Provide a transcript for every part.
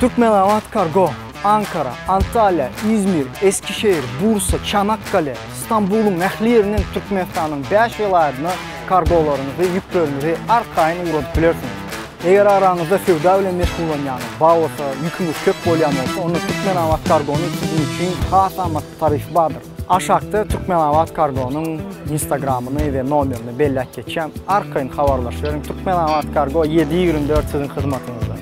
Türkmenavat Kargo, Ankara, Antalya, İzmir, Eskişehir, Bursa, Çanakkale, İstanbul'un ähliýeriniň Türkmenistanyň 5 vilayatyna kargolaryňyzy, ýüklerinizi arkaýyn uğradyp bilersiniz. Eger araňyzda sewda bilen meşgullanýan, bagasa, ýüküňiz köp bolýan bolsa, onu Türkmenavat Kargonyň sizin üçin has amatly tarifi bardyr. Aşağıda Türkmenavat Kargo'nun Instagram'ını ve nomerini belli geçeceğim. Arkayn habarlaşıyorum. Türkmenavat Kargo 7/24 sizin hizmetinizde.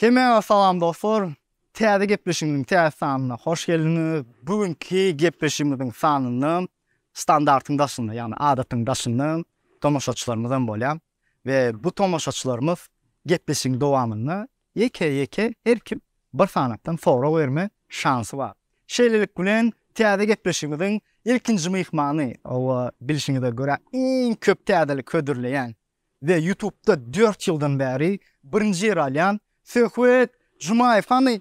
Hemen salam dostlar. Täze gepleşimiň täze sanyna hoş geldiňiz. Bugünkü gepleşimimiň sanyny standartyň daşynda, ýani adatyň daşynda tomoşaçylarymyzdan bolýar we bu tomoşaçylarymyz gepleşiň dowamyny ýeke her kim bir sanatdan fora berme şansy bar. Şeýlelik bilen täze gepleşimiň ilkinji myhmany, o bilişiňize görä iň köp täzelik ködürleýän we YouTube'da 4 ýyldan bäri birinji ýer alýan Söhbet Jumayev hany?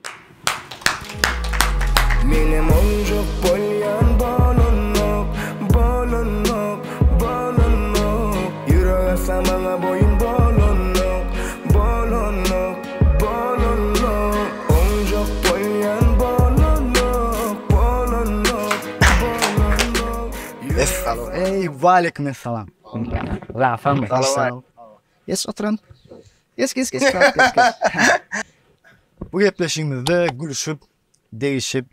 Benim oncuk bolyan balonok, balonok, balonok. Yüreğe samana boyun balonok, balonok, balonok. Oncuk bolyan balonok, balonok, balonok. Esselam. Aleyküm selam. Rafam. Salam. Yes, oturun. Yes. Bu gepleşimizde gülüşüp, değişip,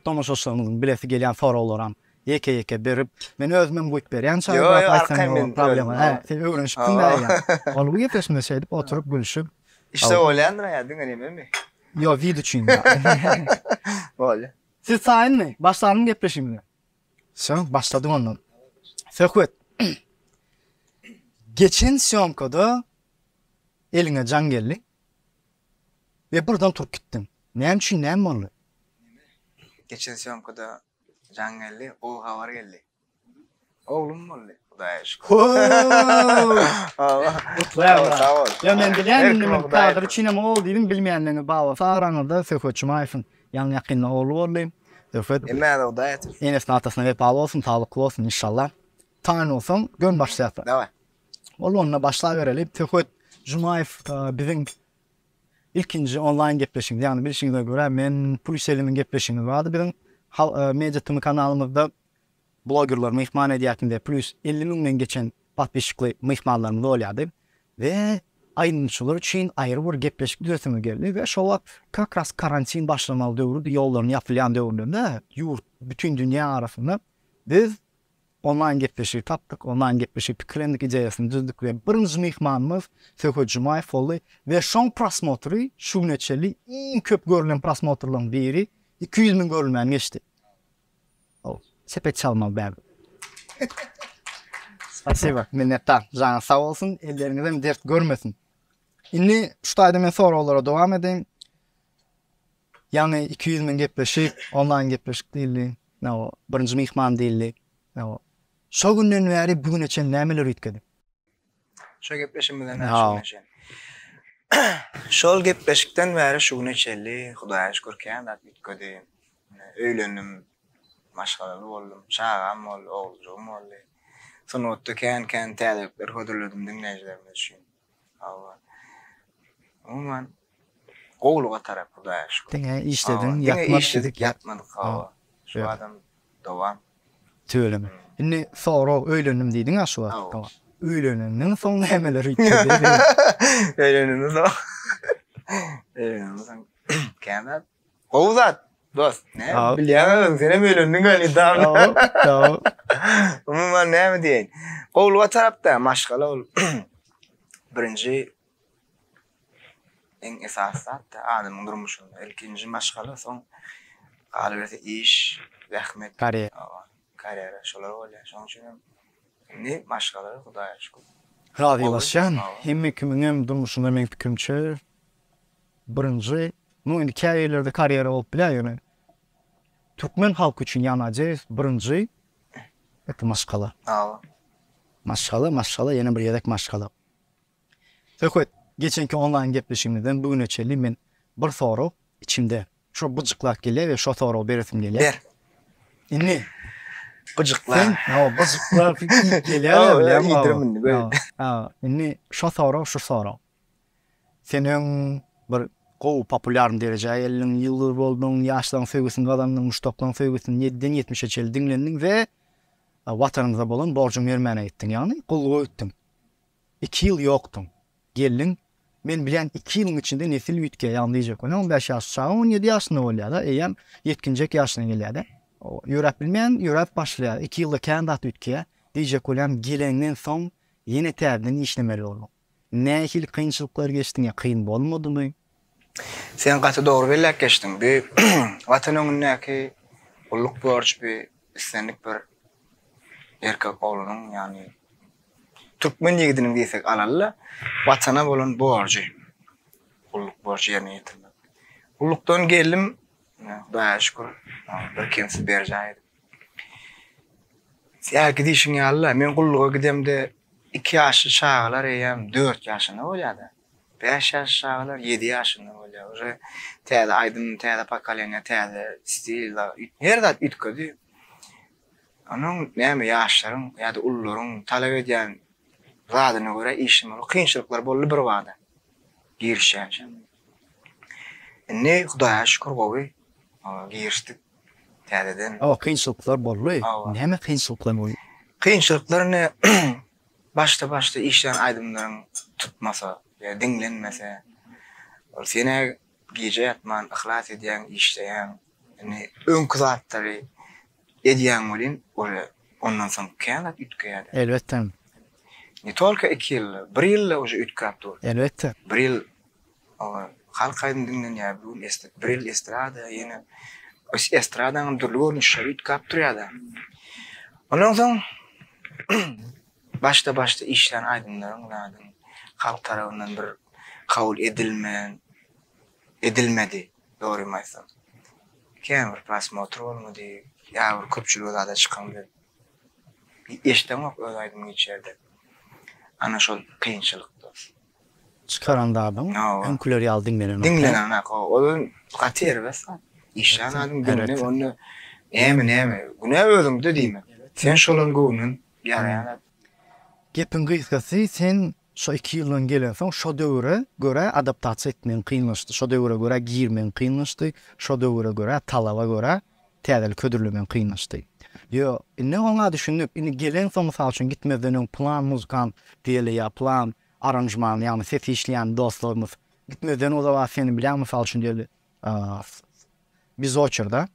tomoşaçylarymyzyň bilesi gelýän soraularam ýeke berip, men özüm goýup berýän Yo, problem. Sen öwrenşip dinleýän. Ol bu gepleşimde şeýdip oturup gülüşüp. İşte bolyandyr ýa, diňe mi? Yo, video üçin. Bolýar. Siz saýynmy? Başlaryň gepleşimine. Sen başladın ondan. Söhbet. Geçen syomkada eline can geldi. Ve buradan turup gittim. Näme üçin näme boldy? Geçen syomkada can geldi, o habar geldi. Oğlum boldy. Hudaýa şükür. Sağ ol. Ya men bilýän kadr üçin hem ol diýdim, bilmeýänlerine bawa. Saraňyzda Söhbet Jumayewiň ýany ýakynly ogly boldy. Söhbet. Emme hudaýa. Enes atasyna we paýly bolsun, taýlykly bolsun inşallah. Taýyn bolsun, gön başlaýar. Daway. Onunla başlayıverelim. Söhbet Jumayev bizim ilkinci online gepleşimiz. Yani bilişinize göre men Pulselimiň gepleşimiz vardı. Bizim Mediatymy kanalymyzda bloggerlar myhman edýärkinde plus 50 000 geçen patbeşikli myhmanlarymyz bolýardy. Ve aýdynçylar üçin aýry bir gepleşik düzesimiz geldi ve şoła kakras karantin başlamaly döwründe ýollaryny ýapylýan döwründe ýurt bütün dünýä arasynda biz online gepleşik tapdyk, online gepleşik pikirlendik ideýasyny düzdük we birinji myhmanymyz Söhbet Jumayew boldy we şoň prosmotry şu neçeli iň köp görülen prosmotrlaryň biri 200 000 görülmän geçdi. O sepet çalmaly bäri. Spasiba, minnettar. Jana sağ olsun, elleriniňizden dert görmesin. Indi şu taýda men soralara dowam edeyim. Yani 200 000 gepleşik, online gepleşik diýildi. No, birinji myhman diýildi. No. Şo günden bäri bugün için nämeler ýetkedi? Şo gepleşimden näçe. Şol gepleşikden bäri şu neçeli, Hudaýa şükür kändat ýetkedi. Öýlendim, maşgalaly boldum, çağam boldy, oğulcugum boldy. Sonra otda kän täzelikler hödürledim dinleýijilerimiz üçin. Allah. Umuman gowluga tarap Hudaýa şükür. Diňe işledin, ýatmadyk, ýatmadyk. Şu adam dowam. Töyleme. Indi sonra öýlendim diýdiň aşu wagt. Tamam. Öýlenenden soň nämeler ýetkedi? Öýlenenden soň. Kändat. Gowzat. Dost, ne? Bilýän, senem öýlendiň gani tamam. Tamam. Umuman näme diýen? Gowluga tarapda maşgala ol. Birinji en esasy adamyň durmuşynda ilkinji maşgala, soň galibete iş, rahmet, kariyera şolar bolýar. Şoň üçin ne maşgala Hudaýa şükür. Radylaşan, hemme kimiň durmuşynda men pikirimçe birinji, indi kariyerlerde kariyera bolup bilýär ýöne. Türkmen halky üçin ýanaje birinji maşgala. Maşgala, ýene bir ýedek maşgala. Söhbet geçenki online gepleşimizden bugün öçeli men bir soru içimde. Şu bıcıklak geliyor ve şu soru beresim geliyor. Ber. Inni Bıcıklar. sen o bıcıklar geliyor O, ya bilem iyidirmin, böyle. inni şu soru. Senin bir populyar derece 50 yıldır boldun, yaşlan sevgisin, adamın muştoklan sevgisin, 7'den 70'e çel dinlendin ve vatanınıza bolan borcun vermene ettin. Yani kulluğu ettin. 2 yıl yoktun. Geldin. Men bilen 2 yılın içinde nesil ütke yanlayacak. 15 yaş, 17 yaşında oluyor da. Eyyem yetkinecek yaşına geliyor da. Yörep bilmeyen, yörep başlıyor. 2 yılda kendat ütke diyecek olan gelenden son yeni terden işlemeli oldu. Ne ikili kıyınçılıklar geçtin ya, kıyın bolmadı mı? Sen katı doğru bellek geçtin. Bir vatanın neki kulluk borç bir istenlik bir erkek oğlunun yani Türkmen yigidinin diysek alalla vatana bolan borcu. Kulluk borcu yerine getirmek. Kulluktan geldim. Daha şükür. Bir kimse berjaydı. Sen gidişin ya Allah. Men kulluğa gidemde 2 yaşlı şağalar eyyem 4 yaşında oladı. 5 yaşlı şağalar 7 yaşında oladı. Täze aydın, täze pakalene, täze stilla. Her zat ütkedi. Onun näme yaşlarың ýa-da ullaryň talap edýän zadyna görä işim ol. Kynçylyklar boldy bir wagda. Girişýän. Ne Hudaýa şükür gowy. Girişdik. Täzeden. O kıyınçılıklar bollu. Näme kıyınçılıklar bollu? Kynçylyklar ne? Başta işden aydımlaryň tutmasa, ýa dinlenmese. Sene gece yatman, ihlas edýän, işleýän, yani öňkü zatlary edýän bolin, ondan soň käňat ütkeýärdi. Elbette. Ne tolka 2 ýyl, 1 ýyl oje ütkäpdi. Elbette. 1 ýyl halk aydymdynyň ýa bu 1 ýyl estrada ýene estradaň durlugyny şerit kapdyrýardy. Ondan soň başta işden aydymlaryň halk tarapyndan bir kabul edilmedi. Doğru maysam. Kämer prasmotr bolmady. Ya bir köpçülük zada çykanda. Eşdeňok öz aydymyň içerde. Ana şol kynçylykdy. Çıkaranda adam. Önküleri aldın menen. Dinlenen o gatir bes. İşden adam dinle onu näme. Güne özüm dediğim. Sen şolun gownun ýaraýan. Gepin gysgasy sen şu 2 ýyldan gelen soň şo döwre göre adaptasiýa etmen kynlaşdy. Şo döwre göre girmen kynlaşdy. Şo döwre göre talaba göre täze ködürlemen kynlaşdy. Yo, ne ona düşünüp, ini gelen soň mysal üçin gitmeden plan muzykant diýeli ýa plan aranjman, ýani ses işleýän dostlarymyz gitmeden o zaman seni bilen mysal üçin diýeli. Biz oçurda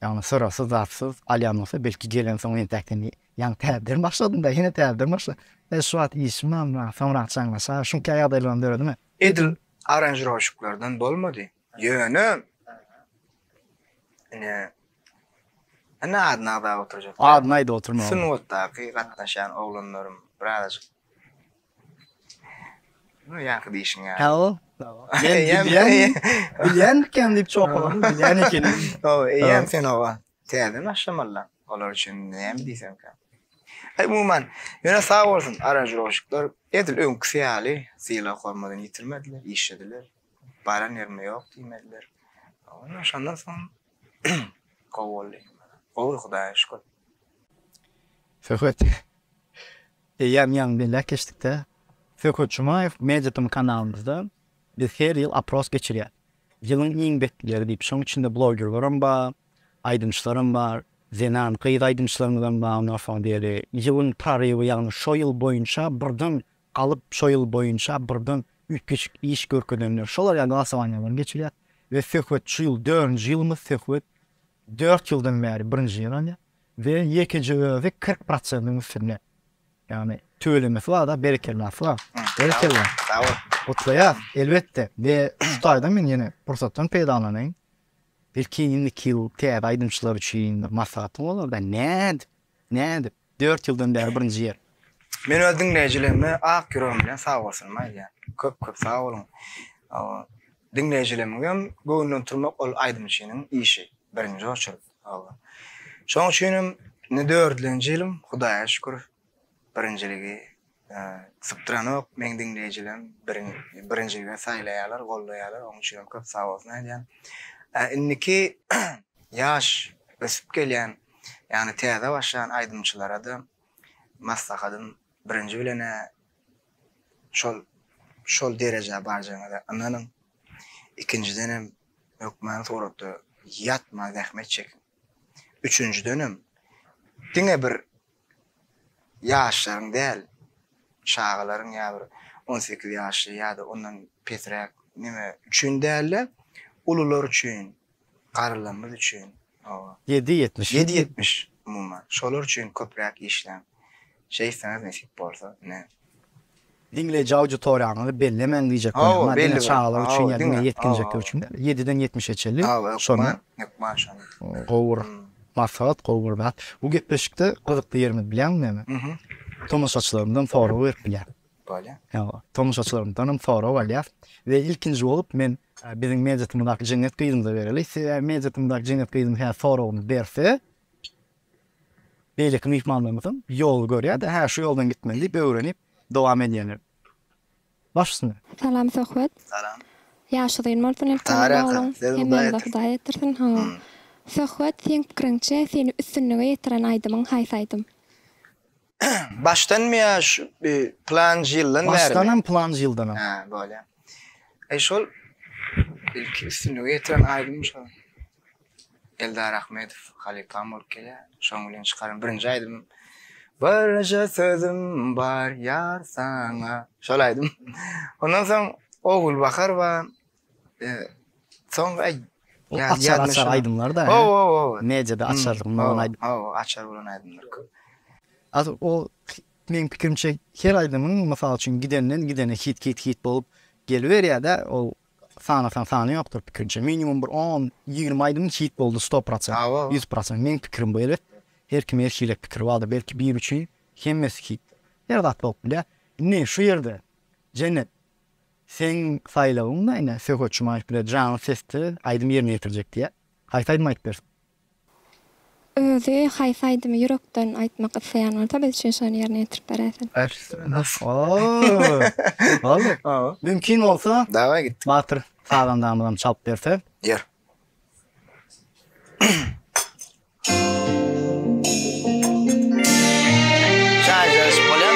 ýani sırasız, zatsız, alýanmasa belki gelen soň entäkden ýa täzeden başladym da ýene täzeden başla. Şu at işmem wa sonra çaňlasa şunky ýagdaýlardan döredimi? Edil aranjировщиклардан bolmady. Ýöne ana adnada oturjak. Adnaýda oturma. Sınıftaky gatnaşan oglanlarym birazjyk. No ýa-da diýişiň ýa. Hello. Bilen kim dip çoğalan, bilen eken. Eýem sen owa. Täze başlamallar. Olar üçin näme diýsem ka. Umuman, ýöne sag bolsun aranjировщиклар edil öňkü fiýaly syla gormadan ýitirmediler, işlediler. Baran ýerine ýok diýmediler. Onu şondan soň gowly. Oy Hudaýa şükür. Ferhat. Eýem ýang bilen geçdikde Ferhat Jumayev Mediatom kanalymyzda biz her ýyl apros geçirýär. Ýylyň iň bekleri diýip şoň içinde bloggerlaram bar, aydymçylarym bar, zenan kıyıt aydymçylarymyzdan bar, ondan soň diýeli ýylyň taryhy ýagny şo ýyl boýunça birden galyp şo ýyl boýunça birden üýtgeçik iş görkezlenler. Şolar ýa glasowanýalar geçirýär we Ferhat şu ýyl 4-nji ýylmy Ferhat 4 ýyldan bäri 1-nji ýyl ve ýekinji we 40% üstünde. Yani tölemesi var da berekelmesi var. Berekeller. Otlaýar elbette ve şutaýda men ýene pursatdan peýdalanyň. Belki indi ýyl täze aydymçylar üçin maslahatym bolar da näde 4 ýyldan bäri 1-nji ýer. Men öz dinleýijilerime ak ýürегim bilen sag bolsun maýa. Köp sag bolun. Dinleýijilerim göwnüň turmak ol aydymçynyň işi. Birinji oçur. Şoň üçin ne 4-nji ýylim Hudaýa şükür birinjiligi Sıptıranok men dinleyijilerim birinjiге saýlaýarlar, gollaýarlar. Onuň üçin köp sag bolsun aýdýan. Inniki ýaş ösüp gelýän, ýani täze başlayan aýdymçylara da maslahatym birinji bilene şol derejä barjaňa da ananyň. İkincidenem ökmen soratdy, ýatma, zähmet çek. Üçüncüdenem diňe bir ýaşlaryň däl, şagalaryň ýa bir 18 ýaşly ýa-da ondan petrek nime üçin däl, ulular üçin, garalarymyz üçin. 7-70. 7-70 umuman. Şolar üçin köprek işlem. Şeýseniz nesip bolsa, ne? Dinleyici auditoriýanyny bellemen diýjek. Belli Belli bir. çağlar üçin ýa-da Dinle. yetkinjekler üçin 7-den 70'e çelli. Şonu Gowur. Maslahat gowur bat. Bu gepleşikde gyzykly ýerimiz bilenmi? Tomaşaçylarymdan fara berip bilýär. Böyle. Ja, tomaşaçylarymdan fara bolýar. We ilkinji bolup men biziň mediatymyzdaky Cennet Gyýdymyza bereli. Mediatymyzdaky Cennet Gyýdym her faragyny berse, beýleki mihmanlarymyzdan ýol görýär, her şu ýoldan gitmeli diýip öwrenip dowam edýärler. Başsın. Salam sohbet. Salam. Yaşadığın martın Tarık, hemen da yetirsin ha. Sohbet sen pikiriňçe seni üstünlüge yetiren aýdymyň haýsy aýdym? Baştan mı ya şu plan yıldan beri? Baştanam plan yıldanam. Ha böyle. Şol ilk üstünlüğe getiren aýdym şol. Eldar Ahmedov, Halipa Murkele, şoň bilen çykaryn birinji aýdym. Barja sözüm bar ýar saňa. Şol aýdym. Ondan soň Ogul Bakar we soň Açar aydımlar da. Necede açar bolan aydym. Açar bolan aydymlar. Az o men pikirimçe her aydymyň mysal üçin gidene hit bolup gelýär ýa-da o sana ýokdur pikirimçe. Minimum bir 10-20 aydym hit boldy 100%. 100% men pikirim bu ýerde. Her kim erkilek pikir boldy, belki 1-3 hemmesi hit. Ýerdat bolup bilä. Ne şu ýerde Cennet sen saylawyňda ine söhbetçi maýyp bile jany sesdi aýdym ýerine ýetirjek diýe. Haýsy aýdym aýdyp bersin. Özü haýsy aýdymy ýürekden aýtmak isleýän bolsa biz şonu ýerine ýetirip beresin. Vallahi. Mümkin olsa Dawa git. Batyr sağdan çalıp berse. Yer. Şaýjaz bolýar.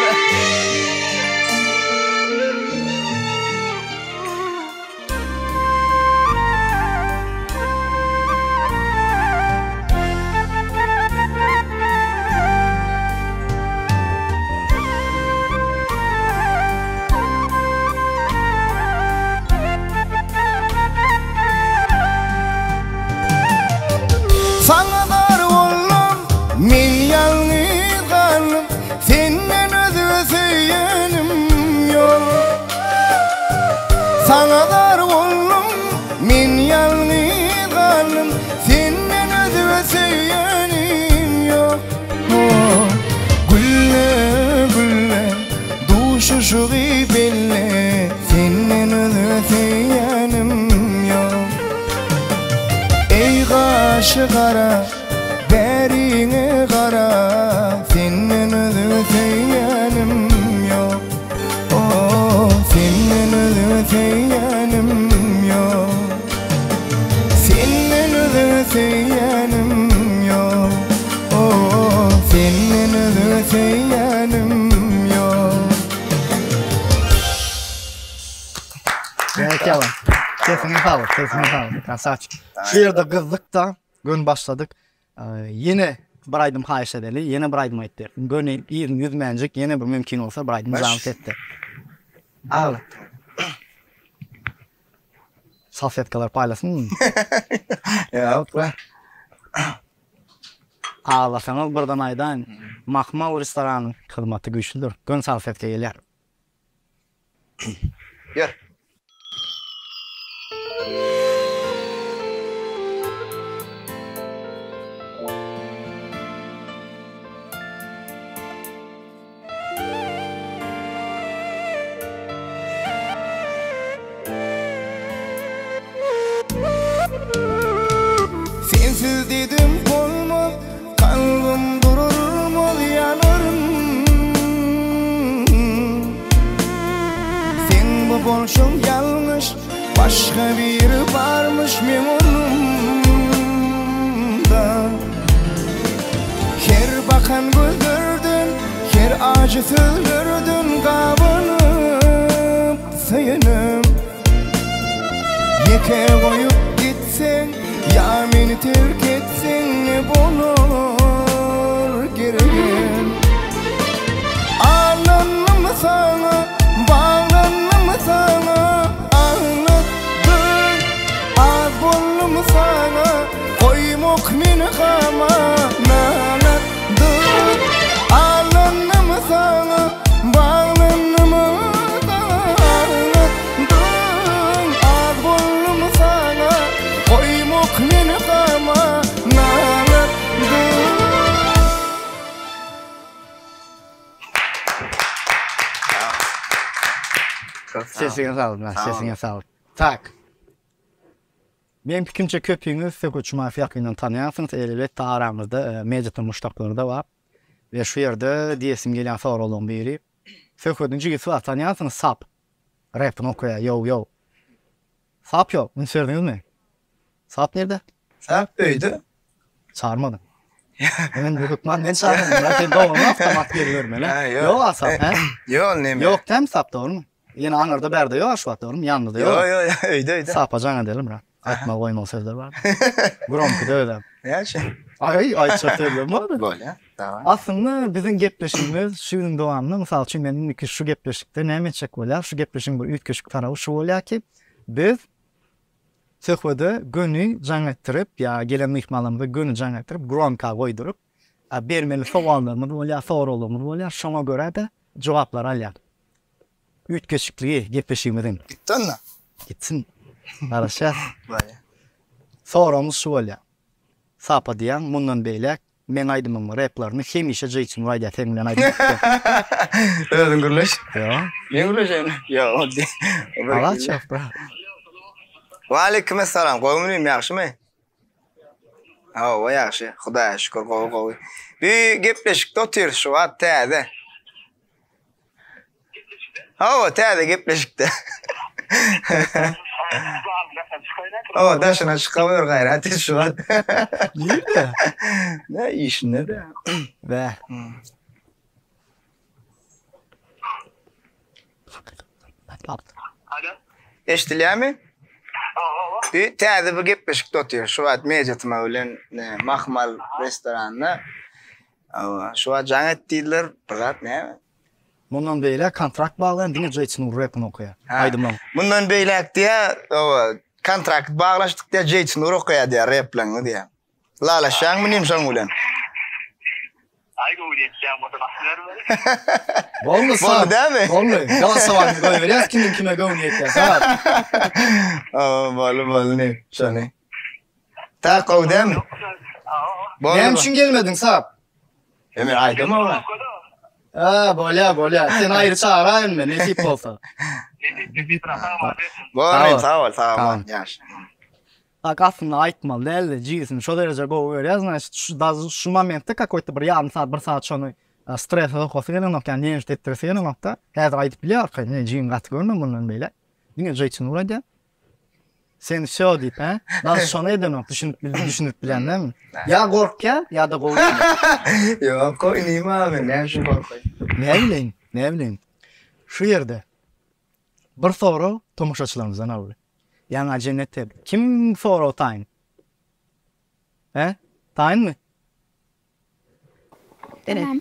Sana dar oldum, min yalnız kaldım. Senden özüme söyleyenim yok. Gülle gülle, duşuşu belli. Senden özüme söyleyenim yok. Ey kaşı kara, berine kara. Senden özüme söyleyenim yok. Senden özüme söyleyenim yok. Senden özüme söyleyenim yok. Senden özüme söyleyenim yok. Belki Kesini kalır. Kasaç. Şu yerde kızdıkta gün başladık. Yine bir aydym haýyş edeli, yine bir aydym aýtdy. Göne 20-100 mencik, yine bir mümkin olsa bir aydym zahmet etdi. Al. Salfetkalar paylasın. Ya, bak. Ağlasanız buradan aydan Mahmal restoranın hizmeti güçlüdür. Gün salfetka gelýär. Yer. Sensiz dedim olmaz, kalbim durur mu yanarım. bolşum yanlış, başka biri varmış memnunumda. Her bakan güldürdün, her acı söylürdün, kabanıp sayınım. Yeke koyup gitsen, ya beni terk etsen ne bulur gereğim. Ağlanım sana, bağlanım sana, ağlattın. Az buldum sana, koymuk meni kama, nalattın. Ağlanım sana, bağlanım sana, ağlattın. Az buldum sana, koymuk meni kama, nalattın. Sesine sağlık. Sesine sağlık. Tak. Benim fikrimce köpüğünüz Sökut Cuma'yı yakından tanıyansınız. Elbette aramızda Mecit'in muştakları da var. Ve şu yerde diyesim gelen soru olan biri. Sökut'un cigisi var, tanıyansınız. Sap. Rap'ını okuya. Yo. Sap yok. Bunu söylediniz mi? Sap nerede? Sap öydü. Çağırmadım. Hemen Bükükman ben çağırmadım. Zaten doğru mu? Avtomat veriyorum Ha, hele. yok. Yok Sap. He? Yok neyme? Yok değil mi Sap, doğru mu? Yine anırda berde yok, şu doğru mu? Yanında yok. Yok öydü. Sapa can edelim ra. Aytma koyma sözler var. Gromku da öyle. Ya şey. Ay çatırdım var. Böyle. Tamam. Aslında bizim gepleşimiz şunun devamlı. Misal için benim iki şu gepleşikte ne meçek olar? Şu gepleşim bu üç küçük tarafı şu olar ki biz söhbede günü can ettirip ya gelen mihmalımızda günü can ettirip gromka koydurup bermeli soğanlarımız olar, sorularımız olar. Şuna göre de cevaplar alar. Üç küçüklüğü gepleşimizin. Gittin mi? Gitsin. Arasaz. Böyle. Sorumuz şu olya. Sapa diyen bundan beylek men aydımın replarını hemişe cayçın vayda temlen aydım. Öldün gürleş. Ya. Ne gürleşeyim? Ya o değil. Allah çaf bra. Wa aleykümselam. Qo'yimim yaxshimi? Ha, o yaxshi. Xudoga shukr, qo'y. Bir gepleşikde otur şu an täze. Ha, o täze gepleşikde. O daşına çıkamıyor gayrı şu an. Nerede? Ne iş ne de? Ve. Eştiliyor mi? Bir täze bir gepleşikde otur. Şu an Mecit'ime ölen Mahmal restoranında. Şu an can ettiler. Bırak ne? Bundan beylek kontrakt bağlayan dine cayçın repini okuya. Aydımlan. Bundan beylek diye kontrakt bağlaştık diye Jason okuya diye replen diye. Lala şang mı nimşan ulan? Bollu sağ. Bollu değil mi? Bollu. Galatasaray koy veriyoruz. Kimin kime gol niyetler. Sağ. Bollu ne? Şöyle. Ta kov değil mi? Benim için gelmedin sağ. Emir aydı mı ulan? Bolya. Sen ayrı çağırayım mı? Ne tip olsa. Bollu sağ ol. Tamam. Yaş. Так aslında aytmalı değil, ciğesin şu derece gol veriyor. Значит, şu momentde какой-то bir yarım saat, bir saat şunu stresle koşuyor nokta, ne işte stresiyor nokta. Her ayıp biliyor ki ne ciğin kat görmem bundan böyle. Yine ciğesin orada. Sen şu deyip ha, nasıl şunu edin düşünüp bilen değil mi? Ya korkuyor ya da gol. Yok koyayım abi, ne şu korkuyor. Ne bileyim. Şu yerde bir soru tomuşaçılarımızdan alıyor. Yani cennette kim soru tayin? Tayin mi? Tamam.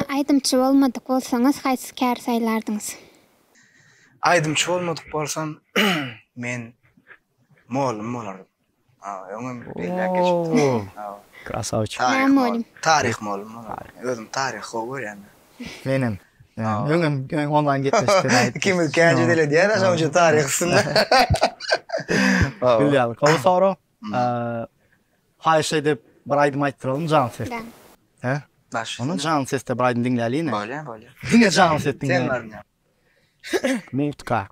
Aydımçı olmadık olsanız qaysı kär saylardınız? Aydımçı olmadık bolsam men molum olardım. Öňüm beýle geçip. Krasavç. Tarih molum. Özüm tarih gowy ýa-ni. Benim. Öňüm online gitmişdi. Kim ülkece dile diye de sonuçta tarihsinde. Bilýär. Gowy soru. Her şeyde bir aydım aytdyralım can ses. He? Onu can sesde bir aydım dinläli ne? Böyle. Dinle can ses dinle. Sen var ne? Mutka.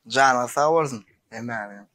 Canı sağ olsun. Hemen.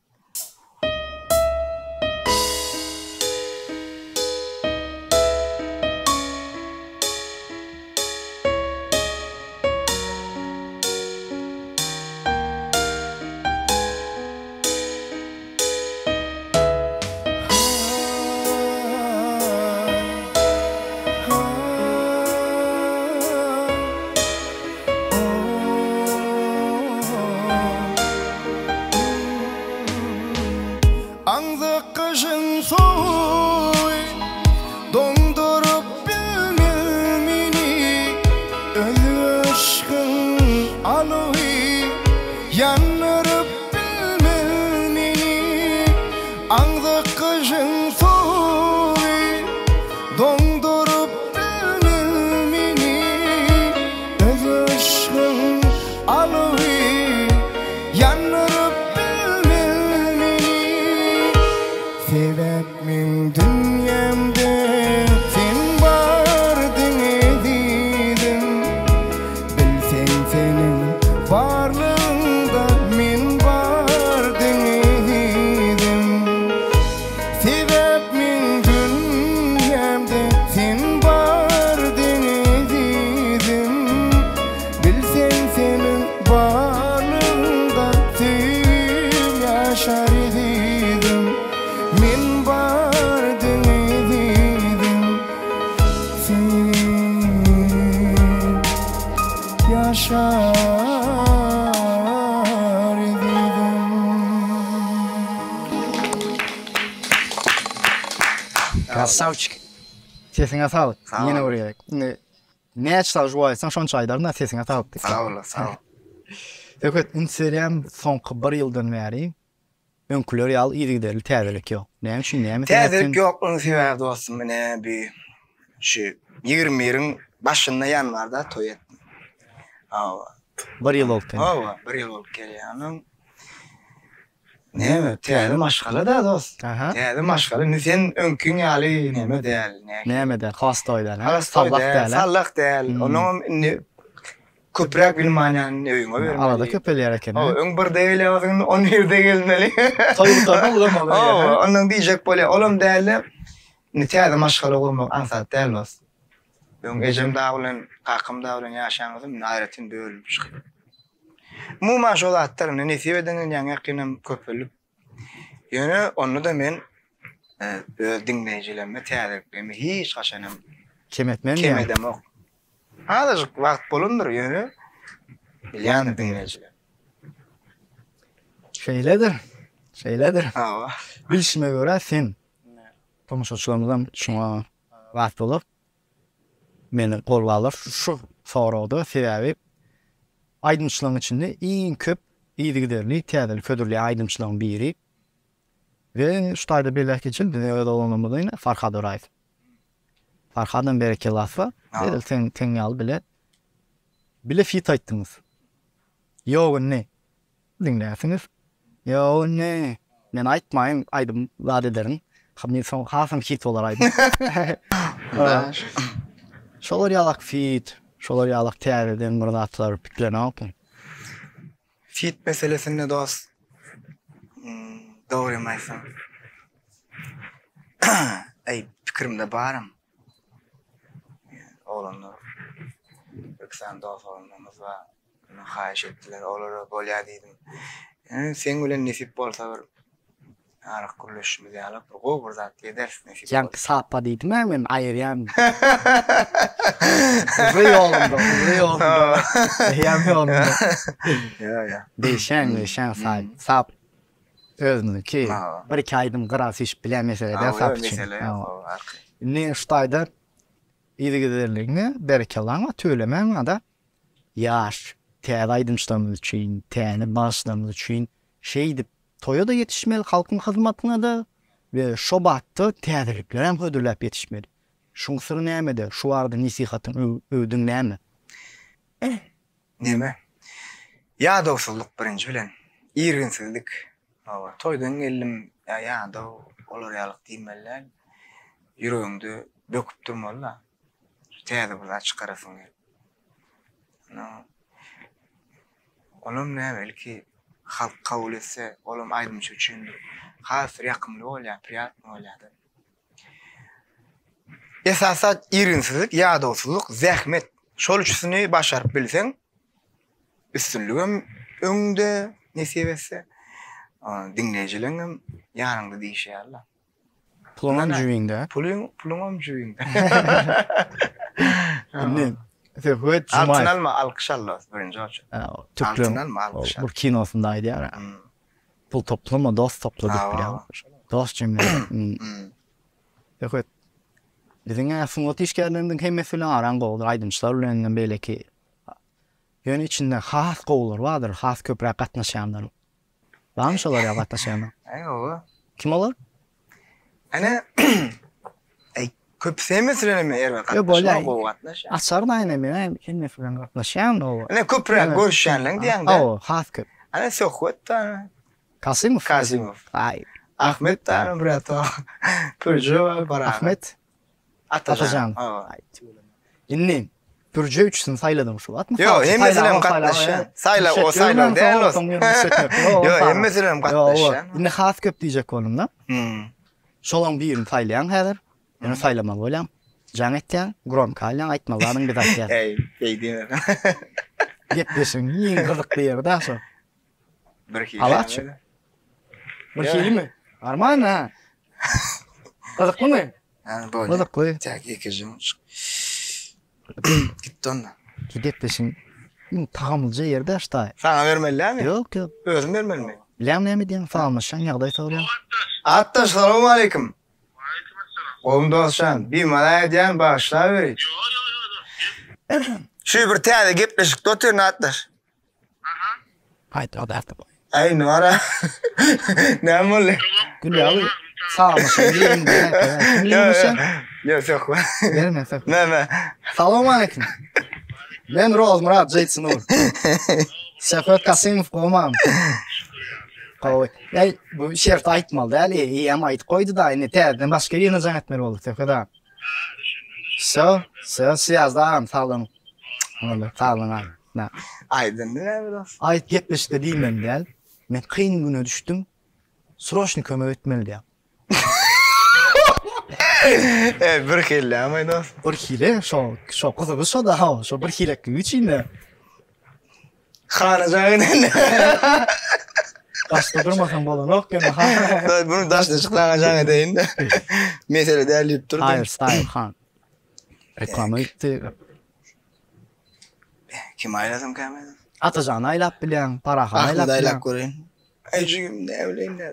Yanırıp bilmeni Ağzı kışın soğuy Dondurup bilmeni Öz aşkın alıy Yanırıp bilmeni Sebep min dünyamda sen vardın edidim Bilsen senin varlığında min vardın edidim Sebep min dünyamda sen vardın edidim Bilsen senin varlığında sevim yaşar edidim Min vardın edidim Sen yaşar edidim. Krasavчик. Sesine sağlık. Sağ ol. Yine oraya. Ne açlar juaysan şonça aylarında sesine sağlık. Sağ ol, sağ ol. Evet, Instagram sonqı bir yıldan beri önkülör yal iyi giderli täzelik yok. Näme üçin näme? Täzelik ýoklugyny sebäbi dostum mene bir şu 20 ýylyň başynda ýanwarda toý etdim. Awa. Bir yıl oldu. Awa, bir ýyl bolup gelýänim. Näme? Täze maşgala da dost. Aha. Täze maşgala. Sen önküň ýaly näme däl, näme? Näme de hastoydan, ha? Sallak Sallak däl, däl. sallak däl. Onuň köprek bilmänýän öýüňe bermeli. Arada köpelýär eken. O öň bir degele ýazyň 10 ýerde gelmeli. Toýukdan ulamaly. O, onuň diýjek bolýar. Olam däl. Ne täze maşgala bolmak ansat däl bas. Öň ejem da bilen, kakym da bilen ýaşaňyzym näretin bölünmüş. Muma şol atlaryny nesip edenen ýa-ni ýakynam köpelip. Ýöne onu da men öz dinleýijilerime täzeliklerimi hiç gaşanam Kim etmen kim ýa? edemok. Hazır wagt bolundur ýöne. Bilýän dinleýijiler. Şeyledir. Awa. Bilişime göre sen tomuşaçlarımızdan şuna wagt bolup meni golga alyp şu soragdy sebäbi aýdymçylygyň içinde iň köp ýygy giderli täzelik ködürli aýdymçylygyň biri. Ve şu taýda belki için de olanymyzyň Farhad Oraýew. Farhadyn bereki lafy, Aa. sen ýaly bile fit aýtdyňyz. Ýok ne? Dinläsiňiz. Ýok ne? Men aýtmaýyn, aýdym zat ederim. Men son hasam fit bolar aýdym. Şolar ýalak fit, şolar ýalak täzeden murdatlar piklenýär. Fit meselesinde dost. Doğru emaysın. Ey fikrimde barım. Oğlanlar. Öksen dost oğlanlarımız var. Beni hayiş ettiler. Oğlanlar bolya dedim. Yani sen bilen nesip bolsa bir arıq kuruluşumuz yalıp bir gobur zat edersin nesip bolsa. Yank sapa diýdim men aýyrýan. Reyolunda. Ýa-da. Ya. Değişen sap. Özündeki Aa. bir iki aydym gras iş bilen meselede sap için. Ne ştayda ýygy giderligini berkelaňa tölemäň da ýaş, täze aýdymçylarymyz üçin, täze başlarymyz üçin şeýdip toýa da ýetişmeli, halkyň hyzmatyna da we şobatda täzelikler hem hödürläp ýetişmeli. Şuň syry nämede? Şu arada nisihatyň öwdüň näme? Neme? Ya dostluk birinci bilen. İğrinsizlik. Awa, toydan geldim ya da olar ýalyk diýmeler. Yüreğimde böküp durmaly. Täze bir zat çykarasyň gelip. No. Olam ne belki halk kabul etse, olam aýdymçy üçin hasır ýakymly bolýar, priýatly bolýar. Esasat iğrinsizlik, ya dostluk, zähmet. Şol üçüni başaryp bilseň, üstünlügüm öňde nesip etse, dinleýijilerim ýanynda diýişýärler. Pulun jüýüňde. Pulum jüýüňde. Ne? Söhbet Jumaýew. Altyn alma alkyşallar birinji açy. Altyn alma alkyşallar. Bu kinosunda ýa. Pul toplama, dost topladyk bilen. Dost jemle. Söhbet. Biziň aslında işgärlerinden hem mesele aran boldy aýdymçylar bilen belki Ýöne içinde has gowlar vardır, has köprak gatnaşanlar. Barmy şolar ýa gatnaşanlar? Aýo. Kim olar? Ana köp sevmesilerimi erwaq Yo, bolay. gatnaş. Açar da ýene men kim bilen gatnaşan o. Ana köprek görüşýänler diýende. O, has köp. Ana söhbet ta Kasimov. Ay, Ahmet ta brato. Pürjö bara. Ahmet Atajan. Ay, inni Pürje üçsün sayladım şu atma. Yo, hem meselem gatnaşan. Sayla o sayla däl. Yo, hem meselem gatnaşan. Inni has köp diýjek bolumda. Şolan birini saylayan häzir. Ýöne saylama bolam. Jan etýän, grom kalyan aýtmalaryn bir dakika. Ey, beýdin. Gepleşiň ýen gyzykly ýerde şo. Bir hile. Alaç. Bir hili mi? Arman ha. Gyzykly mı? Yani böyle. Gyzykly. Tak ekejim. Gitti ona. Gepleşiň tagamylja ýerde şta. Sana vermeliler mi? Yok yok. Özüm vermeli mi? Bilem näme diýen falmaşan ýagdaý sorýan. Atta selamun aleyküm. Oğlum dostum, bir malaya diyen bağışlar verin. Şu bir tane gepleşik dotur ne atlar? Haydi o da artık. Ay numara. Ne amole? Gül abi falmaşan ýerinde. Kim bilmeşen? Yok yok. Verme sak. Ne. Salam aleyküm. Ben Roz Murat Zeytsinur. Şefkat Kasimov komam. Qoy. Ey bu şert aýtmaly däl, ýa-ma aýt goýdy da, ine täzeden başga ýene jan etmeli boldy tefeda. Siýazdan salyn. Ola, salyn ay. Na. Aydın ne mi dost? Aýt gepleşdi diýmem däl. Men kyn güne düşdüm. Sroşny kömek etmeli diýär. Bir hile ama dost. Bir hile, şo gyzygy şo da, şo bir hile güçinde. Xanajagyn. Başda durmasan bolanok gene ha. Bunu daşda çıklanacağını edeyin de. Mesele derleyip durdum. Hayır, Style Han. Reklama gitti. Kim ayladım kamedim? Atacan aylap bilen, Parahan Ahmet aylap bilen. aylak göreyim. Ecigim ne öyleyim ne.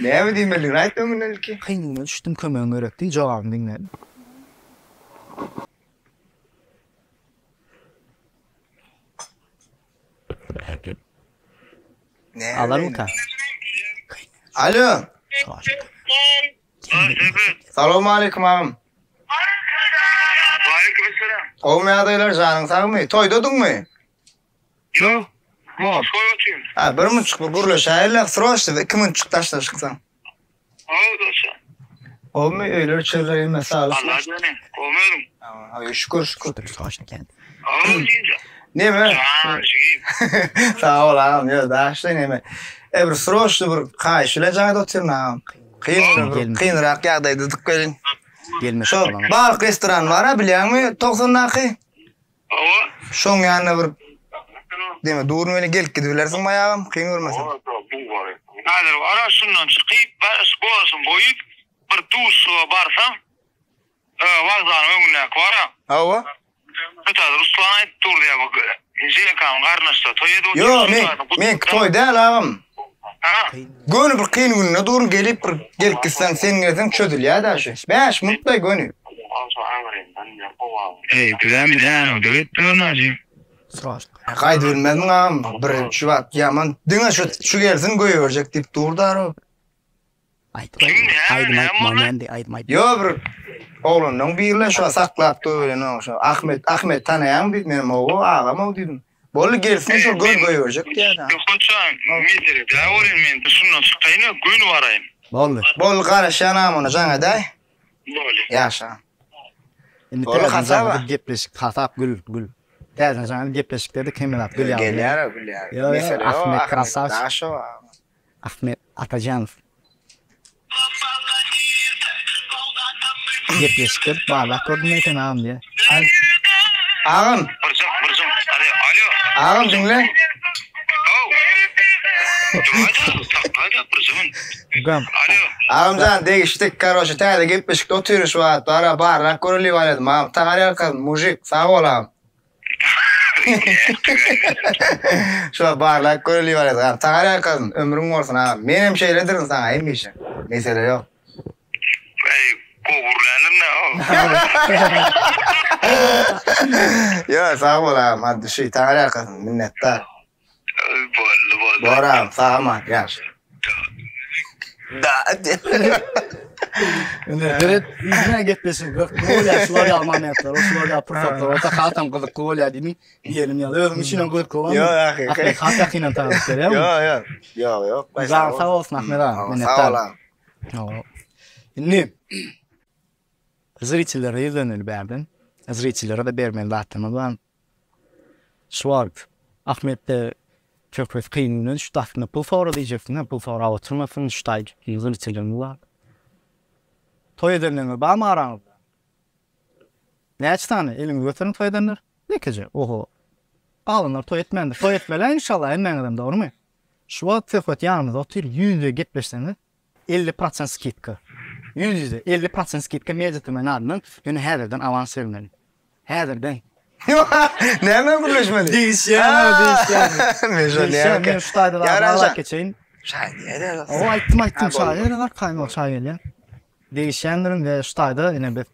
Ne mi diyeyim ben? Right mı nelki? Kıyınma düştüm kömeğin örekti, cevabını dinledim. Ne Alar öyleyim? mı ka? Alo. Selamun aleyküm abim. Aleykümselam. Olmaya adaylar canın sağ mı? Toy dodun mu? Yok. Soy otuyorum. Ha, 1,5 burla şehirler sırlaştı ve 2,5 taşla çıksan. Oldu. Olmuyor öyle çevreler yemez sağ olasın. Allah canım. Olmuyorum. Abi şükür. Hoş geldin. Olmayınca. Ne mi? Sağ ol ağam. Ya da işte ne mi? Bir sırlaştı bir kayışıyla canı oturuyor ağam. Kıyınırak yağdaydı dedik gelin. Gelmez Şu falan. balık restoran var ha biliyor musun? 90'daki. Ava. Şun yanına bir değil mi? Doğru öyle gelip gidiyorlarsa mayağım. Kıyın olmasın. Nadir arasından çıkıp boğazın boyup bir tuğsu barsam vazdanın önüne koyarım. Hava? Ötadi Ruslan'a dur diye bak. Zekan karnışta toydu. Yo men toy değil ağam. Ha? Gönü bir kıyın gününe doğru gelip bir gelip gitsen senin gelsen çödül ya da şu. 5 mutlu gönü. Bilen deyip dönacağım. Sroş. Kaydı bilmedin ağam. Bir şu vat yaman. Dına şu gelsin göğürecek deyip durdu arı. Aydım aydım. Yo bir oğlundan birle şu saklap da öyle ne şu. Ahmet tanıyan bir benim oğlu ağam o dedim. Bolu gelsin şu göğürecek ya da. Konçan midere de orin men şundan çıkayına gün varayım. Boldu. Bol karışanam onu sana day. Böyle. Yaşa. Indi Doğru, tezden hasaba. zaten gepleşik, hasap gül. Tezden zaten gepleşik dedi, kemelat gül yavru. Gel Yo, Mesela Ahmet Krasavç. Daha şu. Ahmet Atacanov. Gepleşik dedi, bağlak koordinatın ağam diye. Ağam. Bırzım. Hadi alo. Ağam dinle. Hadi bırzımın. Gam. Alo. Ağam can değiştik karoşu tane gitmişik oturuş var. Bara barrak koruli var dedim. Ağam tanır yakın mujik sağ ol ağam. Şu barrak koruli var dedim. Ağam tanır yakın ömrün olsun ağam. Benim şeyledirin sana emişim. Mesele yok. Kovurlanır ne o? Yo, sağ olam. Hadi şeytan alakasın. Minnettar. Bolly. Boram, sağamat. Yaxşı. Da. Evet, izine gitmesin. Gol şular almaniyatlar, o şular da fırsatlar. O da hatam kılık gol yadini diyelim ya. Özüm içine gol kovan. Yo, axi. Hakikaten taraftar ya. Yok. Sağ olsun Ahmet abi. Sağ Minnettar. olam. Şimdi zritelere yönelip berdim. Zritelere de bermen zaten. Ben Şuart Ahmet'te çok kıyımını şu takımda pul fora diyecektim. Pul fora oturmasın şu tay zritelere var. Toy edenler var mı aranızda? Ne açtığını elini götürün toy edenler? Ne kece? Oho. Alınlar toy etmendir. Toy etmeler inşallah hemen adam doğru mu? Şu an tıkıt yanımızda otur yüzde gitmişseniz 50% skitka. Yüzde 50% skitka mevcutmen adının yönü her yerden avans verilmeli. Her yerden. Ne hemen birleşmeli? Değişen. Ben şu tayda da alak geçeyim. Şay diye de. O aytım çaylar kaynağı çay geliyor. Değişenlerin ve şu tayda yine bir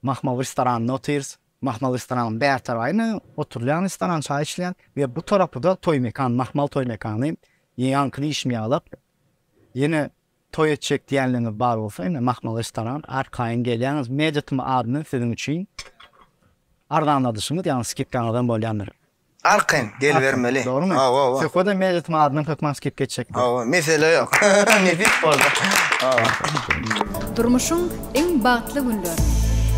mahmal restoranına otururuz. Mahmal restoranın bir tarafına oturulan restoran çay içilen ve bu tarafı da toy mekanı, mahmal toy mekanı. Yankılı işimi alıp yine toy edecek diyenlerine bar olsa yine mahmal restoran arkayın geliyorsunuz. Mevcutmu adını sizin için aradan adışımız yani skip kanadan bolyanları. Arkın gel vermeli. Doğru mu? Oo. Sekoda mevcutmu adını kakman skip geçecek. Oo, mesele yok. Nefis oldu. Durmuşun en bağıtlı günlerini,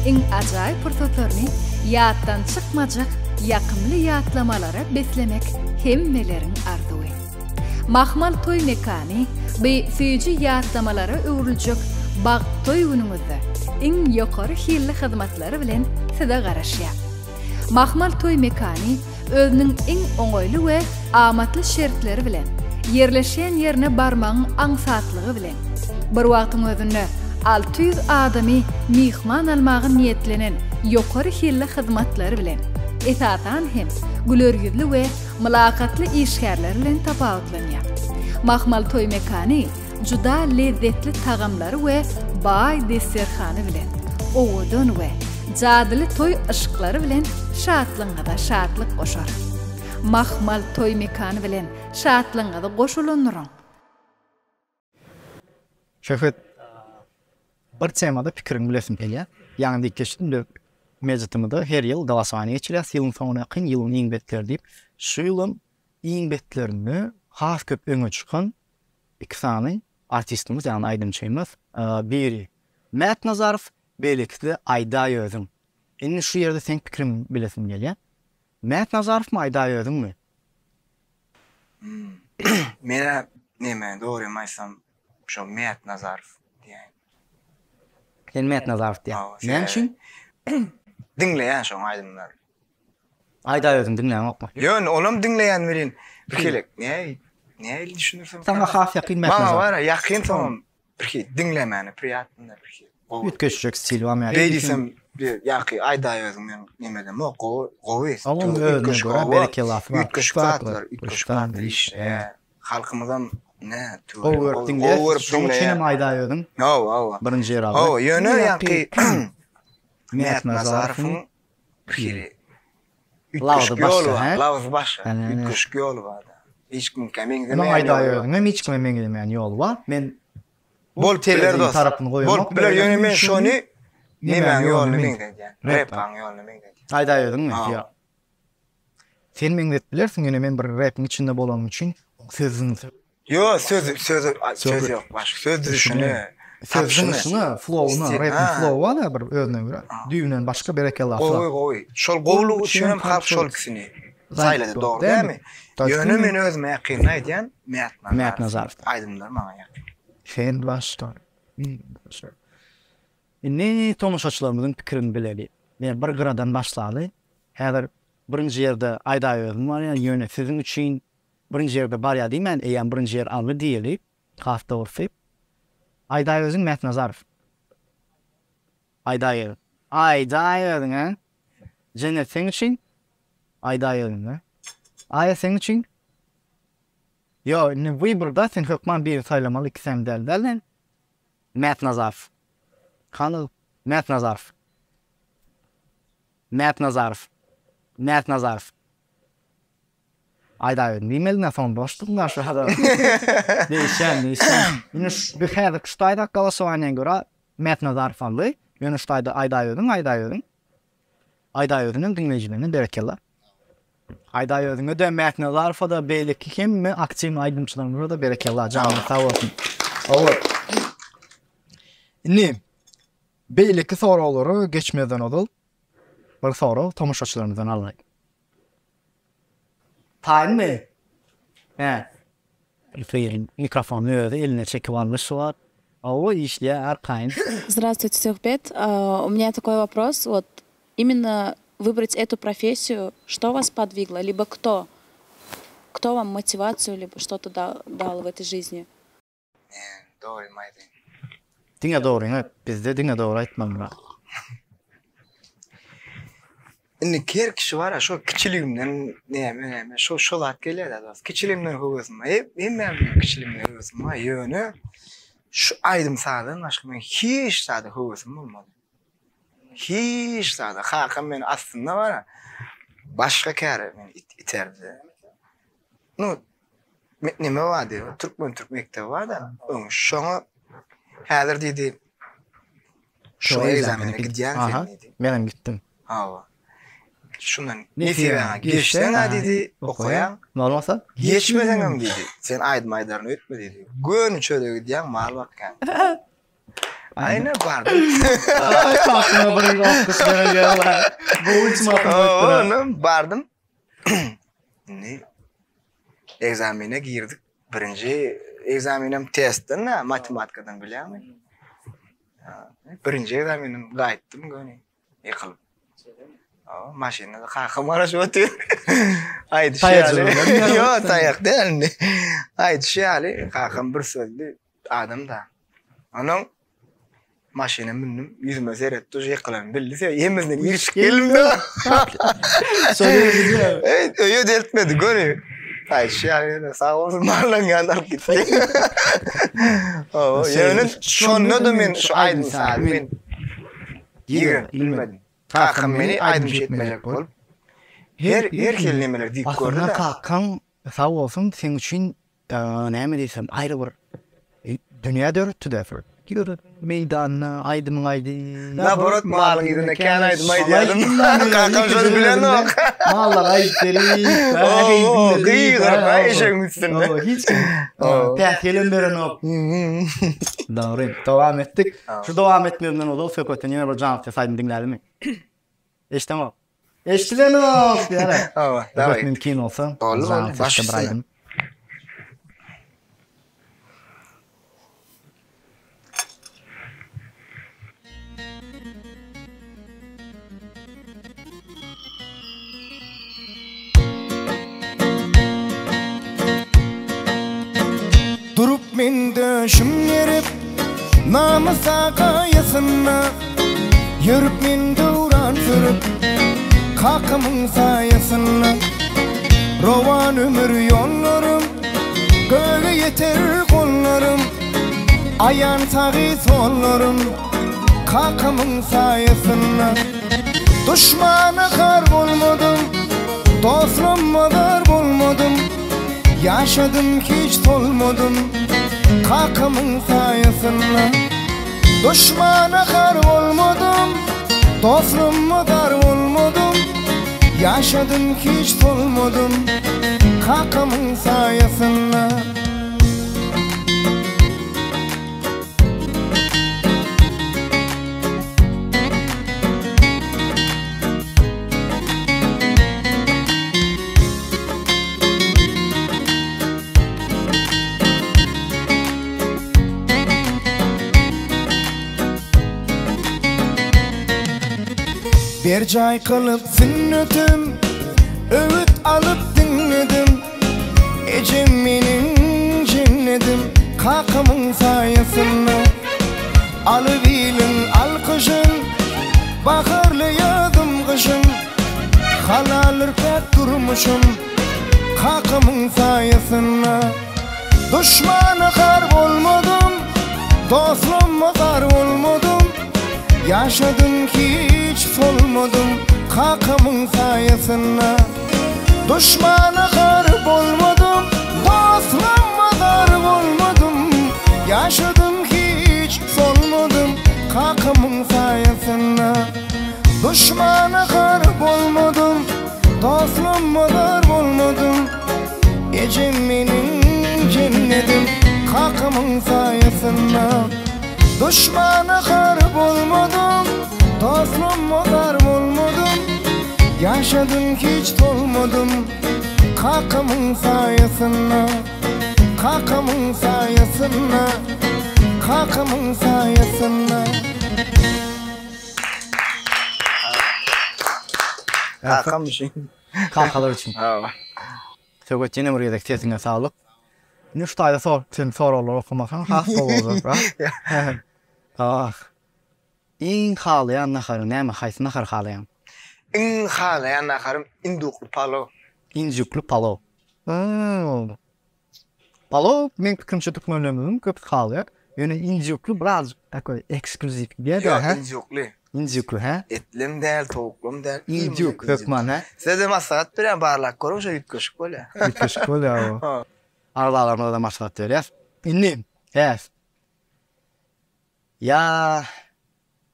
en acayip fırsatlarını yattan çıkmacak yakımlı yatlamalara beslemek hemmelerin arzuı. Mahmal toy mekanı ve füyücü yatlamalara öğrülecek bağ toy günümüzde en yukarı hilli hizmetleri bilen size garaşya. Mahmal toy mekanı özünün en oňoýly ve amatly şertleri bilen yerleşen yerine barmağın aňsatlygy bilen bir wagtyň özünde 600 adamy mihman almagy niyetlenen ýokary hilli hyzmatlar bilen esatan hem güler yüzlü we mülakatly işgärler bilen tapawutlanýar. Mahmal toy mekanı juda lezzetli tagamlary we bay deserhany bilen owudun we jadyly toy ışıkları bilen şatlyňa da şatlyk goşar. Mahmal toy mekanı bilen şatlyňa da goşulanýar. Şöhret bir temada pikirim bilesim gelýär. Ýa-ni dikleşdim de mezatymda her ýyl dawasany geçirýär. Ýylyň soňuna ýakyn ýylyň iň betleri diýip şu ýylyň iň betlerini has köp öňe çykan iki sany artistimiz ýa-ni Aydyn Çeýmez, biri Mert Nazarow, belikli Ayda Ýözüm. Indi şu ýerde sen pikirim bilesim gelýär. Mert Nazarow mu Ayda Ýözüm mü? Mene neme doğru emaysam şu Mert Nazarow diýen. Sen Mert Nazarow diýär. Näme üçin? Dinleýän şoň aydymlar. Ayda Ýözüm dinleýän okma. Ýön olam dinleýän bilen pikirlik. Ne düşünürsem? Sana has ýakyn Mert Bana Nazarow. var ya ýakyn tamam. Bir dinlemeni, priýatny bir. Ütkeşecek stil var mı? Beýdisem ýaky Ayda Ýözüm men nemeden gowy. Alın özüne göre bereke laf var. Ütküşkatlar iş. Halkymyzdan ne? Overthinkler. Şoň üçin Ayda Ýözüm. Yo. Birinji ýer aldy. O, ýöne ýaky Mert Nazarowyň piri. Lawdy başga, Lawdy başga. Ütküşki ýolu var. Hiç kim kemeň Ama Ayda Ýözüm hem hiç kime meňilemeýän ýol bar. Men bol teler dost. Tarapyny goýmak. Bol biler ýöne men şonu nemäň ýoluny meňdedýän. Repaň ýoluny meňdedýän. Ayda Ýözüm mi? Ýa. Sen meňdet bilersiň ýöne men bir rapyň içinde bolan üçin sözüň Yo, söz yok. Başka söz düşünü. sözüňi, flow'uny, rapyň flow var bir özüne göre. Düýünden başga bereke laf var. Gowy. Şol gowlugy düşünem halk şol kisini. Saýlady, dogry dämi? Ýöne men özüme ýakyn aýdýan Mert Nazarow. Aydymlar maňa ýakyn. Sen başlar. Ne tomoşaçylarymyzyň pikirini bileli. Men bir gradan başlady. Häzir birinji ýerde Ayda Ýözüm bar ýa ýöne siziň üçin birinji ýerde bar ýa diýmen, eýen birinji ýer almy diýeli. Hafta urfyp. Ayda Ýözüm Mert Nazarow. Ayda Ýözüm, ha? Cennet seň üçin? Ayda Ýözüm, ha? Aýa seň üçin? Yo, ne wyborda sen hökman bir saýlamaly ikisem delden. Mert Nazarow. Kanal Mert Nazarow. Mert Nazarov. Ayda bilmediğinden sonra boşluklar şu hada. Değişen. Yine bir her kıştayda Galasova'ya göre Mert Nazarov aldı. Yine kıştayda Ayda Yödün'ün dinleyicilerine berekeler. Ayda Yödün'ü de Mert Nazarov'a da belki kim mi aktif aydınçılarımıza da berekeler. Canım sağ olsun. Evet. Belki soruları geçmeden oldu. Bir soru tomuşaçılarımızdan alayım. Time mi? Evet. Mikrofonu eline çekip almış var. O işle arkayın. Здравствуйте, Сухбет. У меня такой вопрос. Вот именно выбрать эту профессию, что вас подвигло? Либо кто вам мотивацию, либо что-то дал в этой жизни? Doğru maydı. Dinle doğru. Bizde dinle doğru etmem lazım. Her kişi var ya şu kiçiliğimden neyme şu lat geliyor da kiçiliğimden huvuzum. Hep benim kiçiliğimden huvuzum. Yönü şu aydım sağdan başka ben hiç sağda huvuzum olmadı. Hiç sağda. Hakan ben aslında var ya başka kere beni iterdi. No neme vardı? Türk mektebi var da şuna hazır dedi. Şu egzamine gideceğim dedi. Benim gittim. Hava. Şundan nefire geçsen dedi okuyan. Olmasa? Geçmeden dedi. Sen aydarını ötme dedi. Gün çöle gideceğim mal bakkan. Aynen vardı. Ay aklıma bırın okuşlara geldi. Bu ultimatum vardım. Ne? Egzamine girdik. Birinci egzaminem testten matematikadan biliyor musun? Birinci egzaminem gayettim gönü. Yıkılıp. Maşinada kalkım arası oturuyor. Haydi şöyle. Yok tayak değil. Haydi şöyle kalkım bir sözlü adam da. Onun maşine bindim. Yüzüme seyretti. Yıkılan bildi. Yemezden giriş gelmedi. Söylüyor. Evet öyle deltmedi gönü. Haydi şöyle sağ olsun marlan yandan gitti. Yani şunu da ben şu aydın saat ben bilmedim. Kalkın beni aydın etmeyecek olup. Her kelimeler deyip gördü Aslında da. kalkan sağ olsun senin için ne mi desem ayrı bir dünya dörttü defer. Gidiyor meydanına aydın aydın. Naborot malın gidin kan aydın aydın. Kalkan şöyle bilen o. Mallar aydın. Gıyıgar eşek üstünde. Hiç tehkelin veren o. Doğru. Devam ettik. Şu devam etmeden oldu. Fekoten yine bir canlı tesadüf dinlerdi mi? Tamam. Eştilen o. Evet. Mümkün olsa. Doğru. Başlasın. Durup min döşüm yerip namısa kayasına yürüp min duran sürüp kalkamın sayasına rovan ömür yollarım göğe yeter kollarım ayan sağı sollarım kalkamın sayasına düşmana kar olmadım dostum madar bulmadım yaşadım hiç tolmadım kalkamın sayasına düşmana kar olmadım dostum dar olmadım yaşadım hiç tolmadım kalkamın sayasına bir cay kılıp sünnetim öğüt alıp dinledim ecem benim cennetim kalkamın sayasına alıvilin alkışın bakırlı yadım kışın halalır pek durmuşum kalkamın sayasına düşmana kar olmadım dostum kar olmadım yaşadım hiç solmadım hakamın sayesinde. Düşmana garip olmadım, dostuma darip olmadım. Yaşadım hiç solmadım, hakamın sayesinde. Düşmana garip olmadım, dostuma darip olmadım. Ecem benim cennetim, hakamın sayesinde. Düşmana garip olmadım, dostuma darip olmadım. Yaşadım hiç dolmadım, hakamın sayesinde. Hakamın sayesinde, hakamın sayesinde. Hakammışsın. Kalkalar için. Ha. Söhbet yine buraya da sesine sağlık. Ne şu tayda sen sorular okumasan hasta olacak. Ah. İn halayan naharı näme haýsy nahar halayan? İn halayan naharım induklu palo. İncikli palo. Palo men fikrimçe Türkmenlerimizin köp halaýar. Ýöne incikli biraz takoy ekskluziv diýär ha. İncikli. İncikli ha. Etlim del, tovuklum del. İncik hökman ha. Size maslahat bilen barlak görüp şo ýetkeşik bolýar. Bitmiş bolýar. Ha. Aralarında da maslahat berýär. Inni. Yes. Ya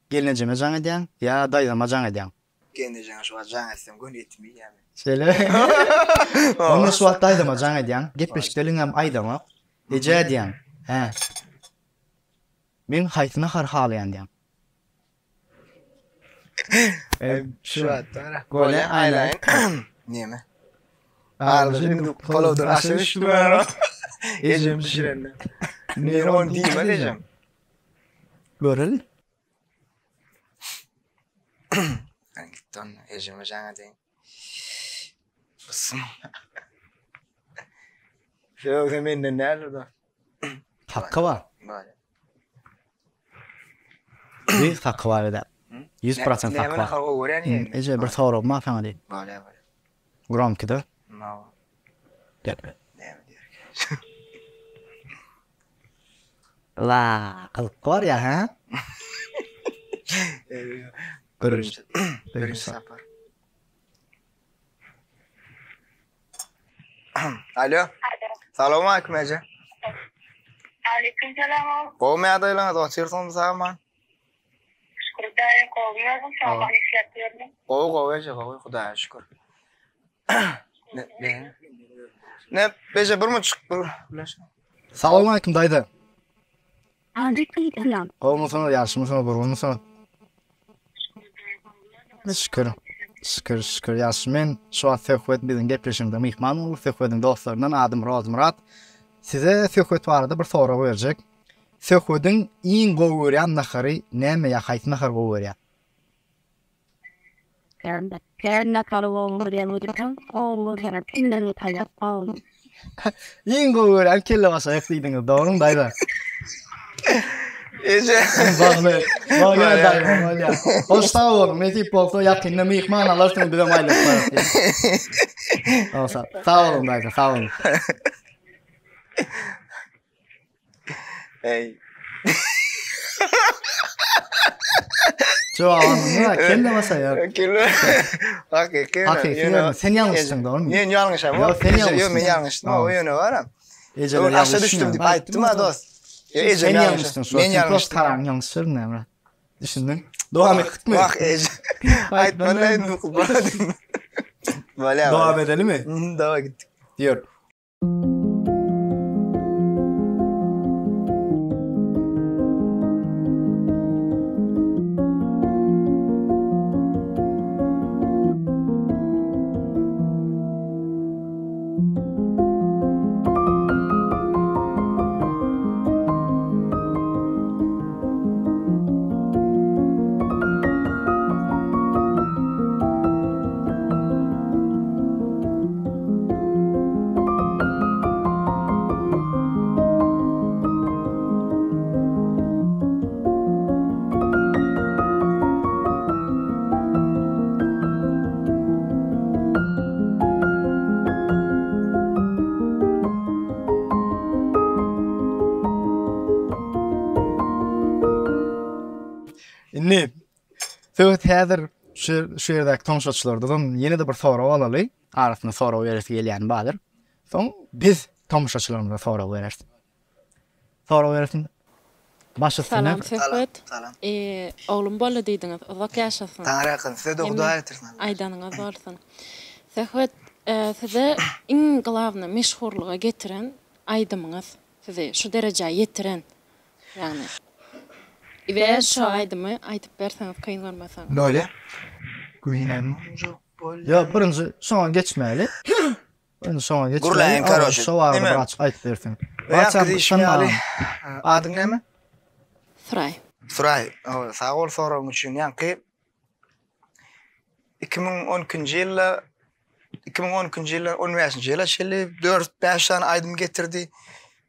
gelineceğime can edýän, ya daýdama can edýän. Kendine şu ajan etsem gün etmiyor. Şöyle. Onu şu daýdama can edýän, gepleşiklerin hem aýdama. Eje edýän. He. Men haýsyna har halayan diýän. Şu atara. Gole aynen. Neme? Arada kolodun aşağı düştüler. Ecem düşürenler. Neron değil mi diyeceğim? Görel. Ben gittim onu Ecem'e cana deyin. Bısım. Yok hemen de nerede da? Hakkı var. Böyle. 100 hakkı var eder. 100% hakkı var. hava öğren yani. Ece bir soru ma sana değil. Böyle. Gram ki de. No. Gel. Ne mi diyor? La, kılık var ya ha? Görürüz. Birinci safar. Alo. Selamun aleyküm Ece. Aleykümselam. Kovmaya adaylarına doçursun zaman. Şükürler kovuyorum. Sabah iş yapıyorum. Kovu Ece kovu. Kudaya şükür. Ne? Ece bir mi çık? Selamun aleyküm daydı. Aleykümselam. Olmasana yaşımısana burunmusana. Şükür. Şükür yaşımın şu an söhbet bizim gepleşimde mihman olur. Söhbetin dostlarından adım Roz Murat. Size söhbet vardı bir soru verecek. Söhbetin in goğuryan naharı näme ya haýsy nahar goğuryan? In goğuryan kelle basa ýakdyňyz dogry daýda. Ece. Bağlı. Bağlı daýma bolýar. Hoşta oğlum, ne tip bolsa ýakynda mihman alarsın bize maýlyk bar. Olsa, sağ olun daýda, sağ olun. Hey. Çoğalını kelle basa ya. Kelle. Hakiki. Sen yanlışsın doğru mu? Ben yanlış ama. Ya sen yanlışsın. Yok ben yanlış. O yönü var ama. Eceler Aşağı yanlış düştüm diye ayttım ha dost. Sen yanlışsın. Ben yanlış. Karan yanlışsın Emre. Düşündün. Devam ettik mi? Bak Ece. Aytma lan nukul bana. Böyle Devam edelim mi? Devam gittik. Diyor. Ne? Söhbet häzir şu yerdeki tomuşaçylardan ýene-de bir sorag alaly. Arasyna sorag beresi gelýän badyr. Soň biz tomuşaçylarymyza sorag berersiň. Sorag berersiň. Başlasın. Salam Söhbet. Salam. Oğlum bola diýdiňiz. Uzak ýaşasyn. Taňra ýakyn, size de Hudaý etirsin. Aýdanyňyz bolsun. Söhbet, size iň glavny meşhurlyga getiren aýdymyňyz, sizi şu derejäge ýetiren. Ýagny. Ve şu aýdymy aýdyp berseňiz kyn bolmasaň. Böyle. Güýnem jok bol. Ya birinci soňa geçmeli. Ben soňa geçmeli. Gurlaýyn karoşy. Şowary Nime? bir açyk aýdyp bersin. Ýa-da diýişmeli. Adyň näme? Suray. Suray. Sag bol soragyň üçin ýanky 2012-nji ýylda 2012-nji ýylda 15-nji ýyla şeýle 4-5 tane aýdym getirdi.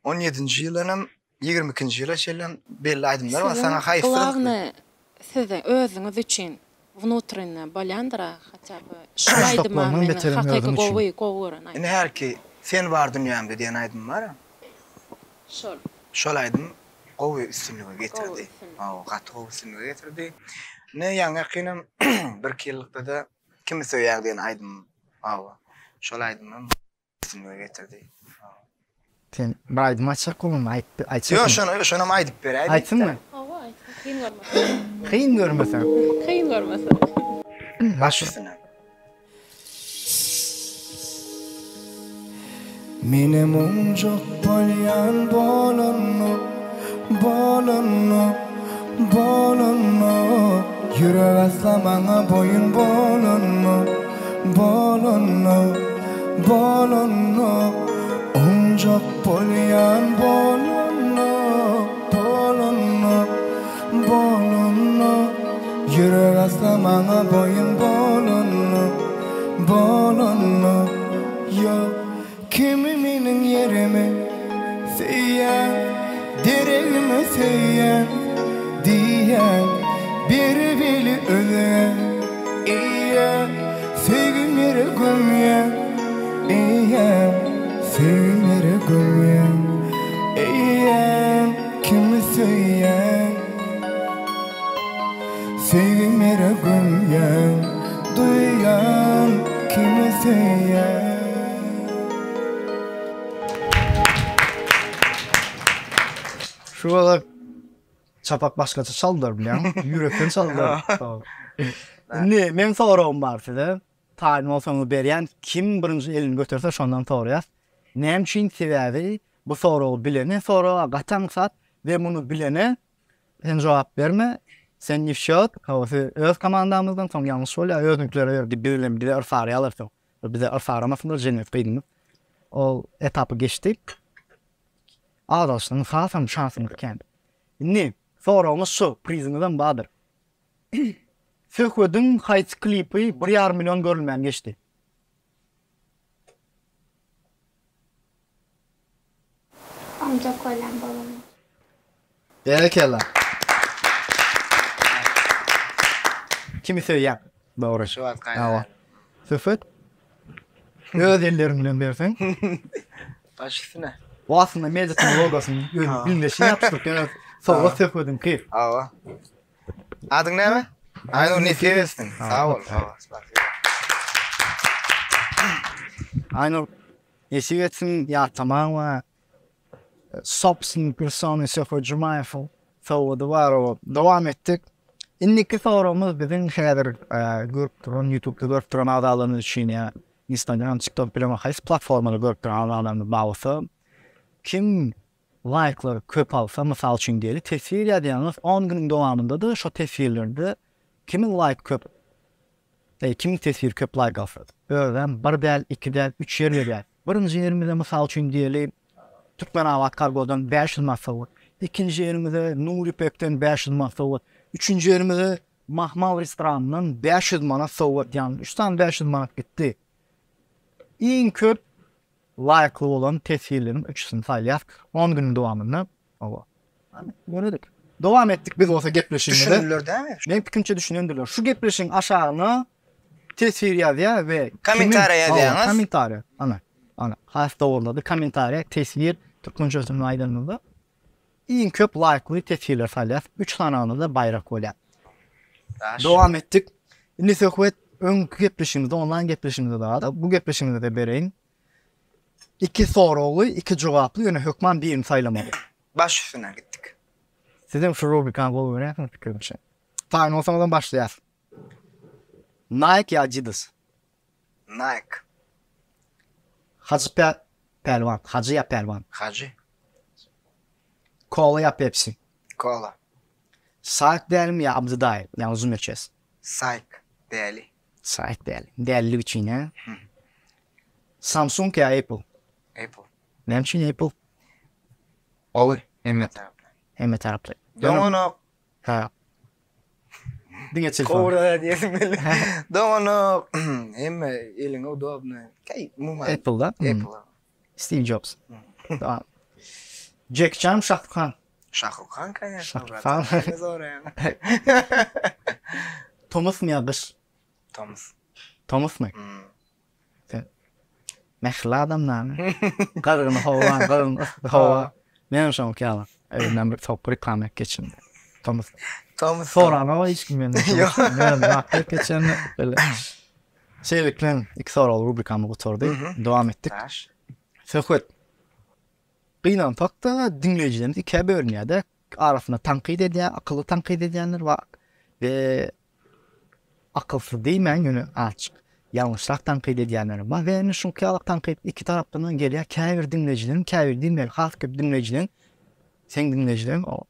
17-nji ýyldanam 22-nji ýyla şeýle belli aýdymlar var. Sana haýyrsızlyk. Glavny size özüňiz üçin внутренне bolýandyra, hatda şu aýdyma meni hakyky gowy. Ine her ki sen var dünýämde diýen aýdym bar. Şol. Şol aýdym gowy üstünlüge getirdi. Gaty gowy üstünlüge getirdi. Ne ýa-da bir ýyllykda da kim söýär diýen aýdym. Şol aýdym üstünlüge getirdi. Sen bir aýdym açyk bolun aýtsyň. Yo, şonu aýdyp beräýdim. Aýtsyňmy? Kyn görmeseň. Kyn görmeseň. Kyn görmeseň. Başlasın. Mine mumjok bolyan bolonno Yürek aslamaňa boyun bolonno Mumjok bolyan bolonno Yürek aslamaňa boyun bolonno Yo kimi meniň ýerime seýýän deregime seýýän diýen bir bili ölen sevgimere gömýän sevgimere gömýän kimi seýýän sevgimere gömýän duýan kimi seýýän. Şu wada çapak başgaça çaldylar bilýän. Ýürekden çaldylar. Ne, men soragym bar size. Taýin bolsaňyz berýän kim birinji elini göterse şondan soraýar. Näme üçin sebäbi bu soragy bilene soraga gatanysat we muny bilene sen jogap berme. Sen nifşat, öz komandamızdan soň ýalňyş bolýar, özüňkilere berdi bilen bir arfary alyrsyň. Bize arfaramasynda jennet beýdimi. O etapy geçdik. Adaşlyň sasam şansym eken. Ne, soragyňyz şu, priziňizden badyr. Söhbetiň haýsy klipi 1,5 milyon görülmän geçdi. Amca kolan babam. Berekella. Kimi söýýär? Dogry. Şu wagt Awa. Söhbet. Öz ellerim bilen berseň. Başlasın. Wasynda medyatyň logosyny bilmeşi ýapdyk. Yani soňra söhbetiň kyr. Awa. Adyň näme? Aýdyň nefestin. Sag bol. Aynur Yeşigetsin ya tamam Sopsin personu Sefer Jumayev soğudu var o devam ettik. İnniki sorumuz bizim şeyler görüp duran YouTube'da görüp duran adamların için ya Instagram, TikTok bilen hayız platformada görüp duran adamların bağlısı. Kim like'ları köp alsa misal için diyelim tesir ediyeniz 10 günün devamında da şu tesirlerde kimin like köp kimin tesir köp like alsa. Öğren bir del, iki del, 3 yer veriyor. Birinci yerimizde misal için diyelim Türkmen Avat Kargo'dan 500 masa var. İkinci yerimizde Nuri Pek'ten 500 masa var. Üçüncü yerimizde Mahmal Restoran'dan 500 masa var. Yani 3 tane 500 manat gitti. En köp like'lı olan tesirlerin üçüsünü saylayak. 10 günün devamında. Böyle devam ettik biz olsa gepleşimde. Düşünürler değil mi? Ben fikrimce düşünüyorlar. Şu gepleşin aşağına tesir yazıyor ve komentarya yazıyorsunuz. Komentarya. Ana. Hasta oldu. Komentarya tesir Türkmencesinin aydınlığı. En köp like'lı tesirler saylayak. 3 tane anında bayrak oluyor. Devam ettik. Indi söhbet öňkü gepleşigimizde, online gepleşigimizde da, bu gepleşigimizde de bereýin. 2 soraly, 2 jogaply ýöne hökman birini saýlamaly. Baş üstüne gittik. Sizin şu rubrikan bol verýäsiniz fikrimçe. Taýin olsaňyzdan başlaýar. Nike ya Adidas? Nike. Hacı Pelvan, Hacı ya Pelvan. Hacı. Cola ya Pepsi? Cola. Saat değerli mi ya Abzı dair? Yani uzun ölçüyüz. Psych. Değerli. Saat değerli. Değerli için ya. Samsung ya Apple? Apple. Ne için Apple? Olur. Evet. Hem taraflı. Dono. Ha. Dinle telefon. Kora diyesim bile. Dono. Hem elin udobne. Kay mumma. Apple'da. Apple. Steve Jobs. Tamam. Jack Chan, Şahrukh Khan. Şahrukh Khan kaya. Şahrukh Khan. Zor yani. Thomas mı ya kız? Thomas. Thomas mı? Mehla adamlar. Karını hava, karını hava. Ne yaşam ki ala? Evden bir top reklam geçin. Thomas. Thomas. Sonra ama hiç kimden. Yok. Ne bak geçen böyle. Şeyliklen iki soru rubrikamı oturduk. Devam ettik. Taş. Söhbet. Qıynan takda dinleyicilerimiz ikiye bölünüyor. Arasında tankid ediyor, akıllı tankid edenler var. Ve akılsız değilmeyen yönü açık. Yanlışlık tankid edenler var. Ve şu kıyalık tankid iki taraftan geliyor. Kâvir dinleyicilerin, kâvir dinleyen, halk gibi dinleyicilerin, sen dinleyicilerin o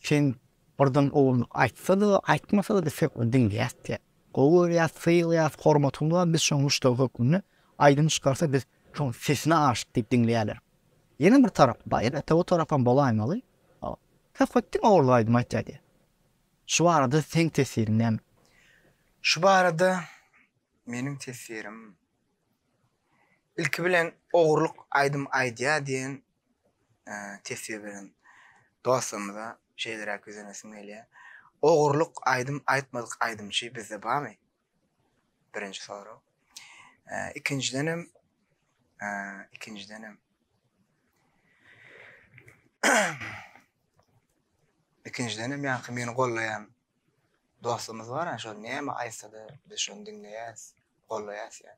sen oradan oğlunu açsa da, açmasa da desek o dinleyez diye. Qoğur ya, sıyıl ya, formatında biz şu müşteri hükmünü aydın çıkarsa biz şu sesine aşık deyip dinleyeler. Yeni bir taraf var. Evet, o taraftan bolaymalı. Kafettin oğurlaydım hatta diye. Şu arada sen tesirinden. Şu arada benim tesirim ilk bilen oğurluk aydım aydiya diyen tesir veren dostumda şeylere güzenesim geliyor. Oğurluk aydım aytmadık aydımçı bizde var mı? Birinci soru. İkincidenim yani beni kollayan dostumuz var ya, şol neyme aysa da biz şunu dinleyez, kollayaz ya.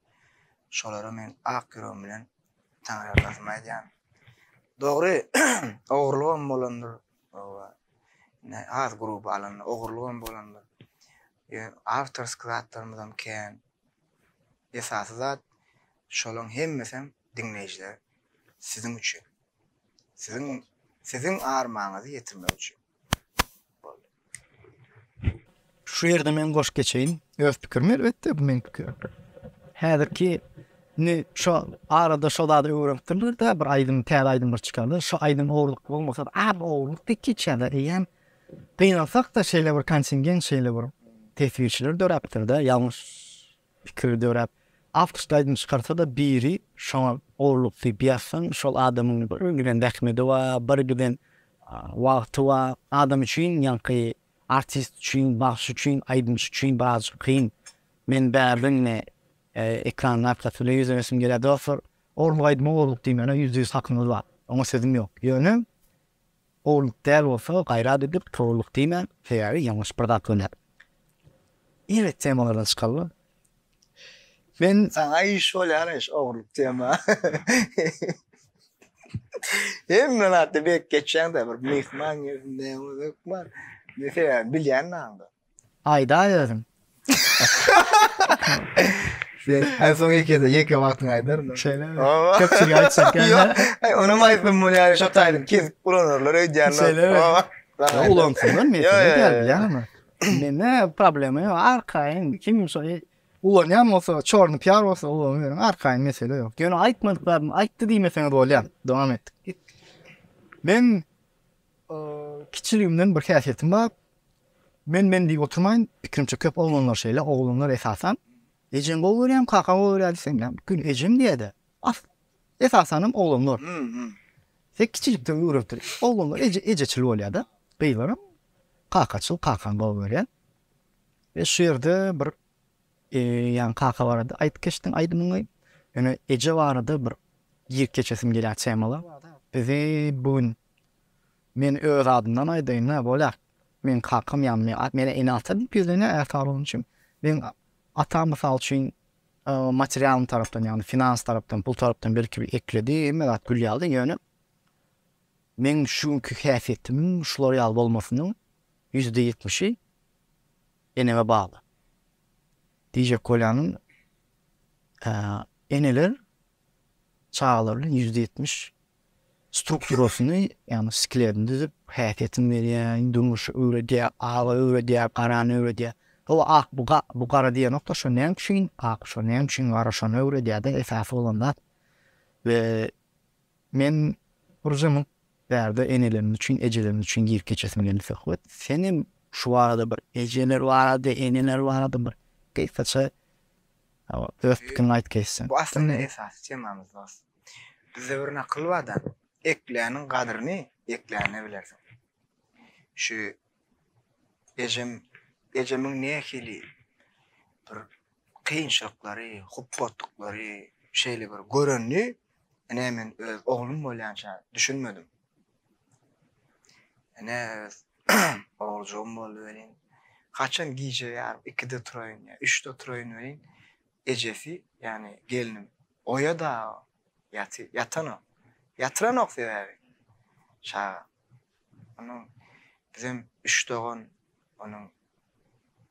Şoları men ak yüreğim bilen Tanrı arkasmaydı yani. Doğru, oğurluğum bolandır. Az grubu alanı, oğurluğum bolandır. After skratlarımızdan keyin esası zat, şolun hemmesem dinleyiciler sizin için. Sizin armağanızı yetirmek için. Şu yerde men goş geçeyim. Öz fikrim elbette bu men fikrim. Häzirki ne şu arada şolada öwrenipdirler da bir aydın, täze aydınlar çıkardı. Şu aydın oğurluk bolmasa da oğurluk dik geçýär. Ýa-ni gynansak da şeýle bir kontingent, şeýle bir tesirçiler dörapdir da, ýalňyş pikir dörap. Awtuşda aydın çıkarsa da biri şu oğurluk diýip ýazsaň, şol adamyň bir öňünden däkmedi we bir günden wagty we adam üçin ýanky artist üçin, başçı üçin, aydınçı üçin bazı kıyın. Men bärbinle ekranın arkasında yüzünesim geldi. Dostlar, oğurlaydım oğurluk diyeyim. %100 hakkınız var. Ona sözüm yok. Yönü oğurluk değil olsa gayret edip oğurluk diyeyim. Feyari yanlış bardak döner. Evet, temalardan çıkalım. Ben sana iş ol yani iş oğurluk tema. Hemen hatta bir geçen de bir mihman yerinde var. Mesela bilyen ne anda? ayda yazdım. En son yeke vaktın aydır. Şeyler. Köpçülüğü açsak yani. Onu mayfım bunu yani şaptaydım. Kes bulanırlar ödeyeceğim. Şeyler. Ulansınlar mı? Yani. Ne problemi yok. Arkayın kim söyle ulanyan olsa çornu piyar olsa ulanıyorum. Arkayın mesele yok. Yani aytmadıklarım ayttı değil mesela dolayam. Devam ettik. Ben kiçiliğimden bir kıyafetim var. Men diye oturmayın. Fikrimçe köp oğlanlar esasen. Ecem oğluruyam, kaka oğluruyam desem ya. Gün ecem diye de. Esasanım oğlanlar. Ve kiçilikte uğraştır. Oğlanlar eceçil oluyor da. Beylerim. Kakaçıl, kakan oğluruyam. Ve şu yerde bir yani kaka vardı. Ayt geçtin aydımını. Yani ece vardı bir yer keçesim geliyor çaymalı. Ve bugün men öz adımdan aydayım ne böyle. men kakam ýa-ni mene enalta bizlene ertarlığın için. Ben atam mysal üçin material tarapdan ýa-ni finans tarapdan, pul tarapdan belki bir ekledi, melat gül ýaldy ýöne. Men şunkü häsiýetimin şular ýaly bolmasynyň %70'i eneme bağlı. Diýjek bolýanyň eneler çağlarının %70 strukturasyny ýani sklerini düzüp häsiýetini berýän, durmuşy öwredýär, awa öwredýär, garany öwredýär. O ak bu gara diýen nokta şu näme üçin ak şu näme üçin gara şonu öwredýär-de esasy bolanda we men urjumyň bärde enelerim üçin, ejelerim üçin girip geçesimi söhbet. Senin şu arada bir ejeler barada, eneler barada bir keýfetçe döftkin aýt keýsen. Bu aslında esasy temamyz dost. Bizde bir nakıl var da ekleýäniň gadryny ekleýäne bilersiň. Şu ejemiň nähili bir kynçylyklary, huppatlykları, şeýle bir görenni ene men öz oglum bolýança düşünmedim. Ene oğulcuğum bolu velin. Kaçan giýje ýar 2'de turaýyn ýa 3'de turaýyn velin. Ejesi yani gelinim. Oya da yatano. Yatıran okuyar. Şağa. Onun bizim 3 doğun onun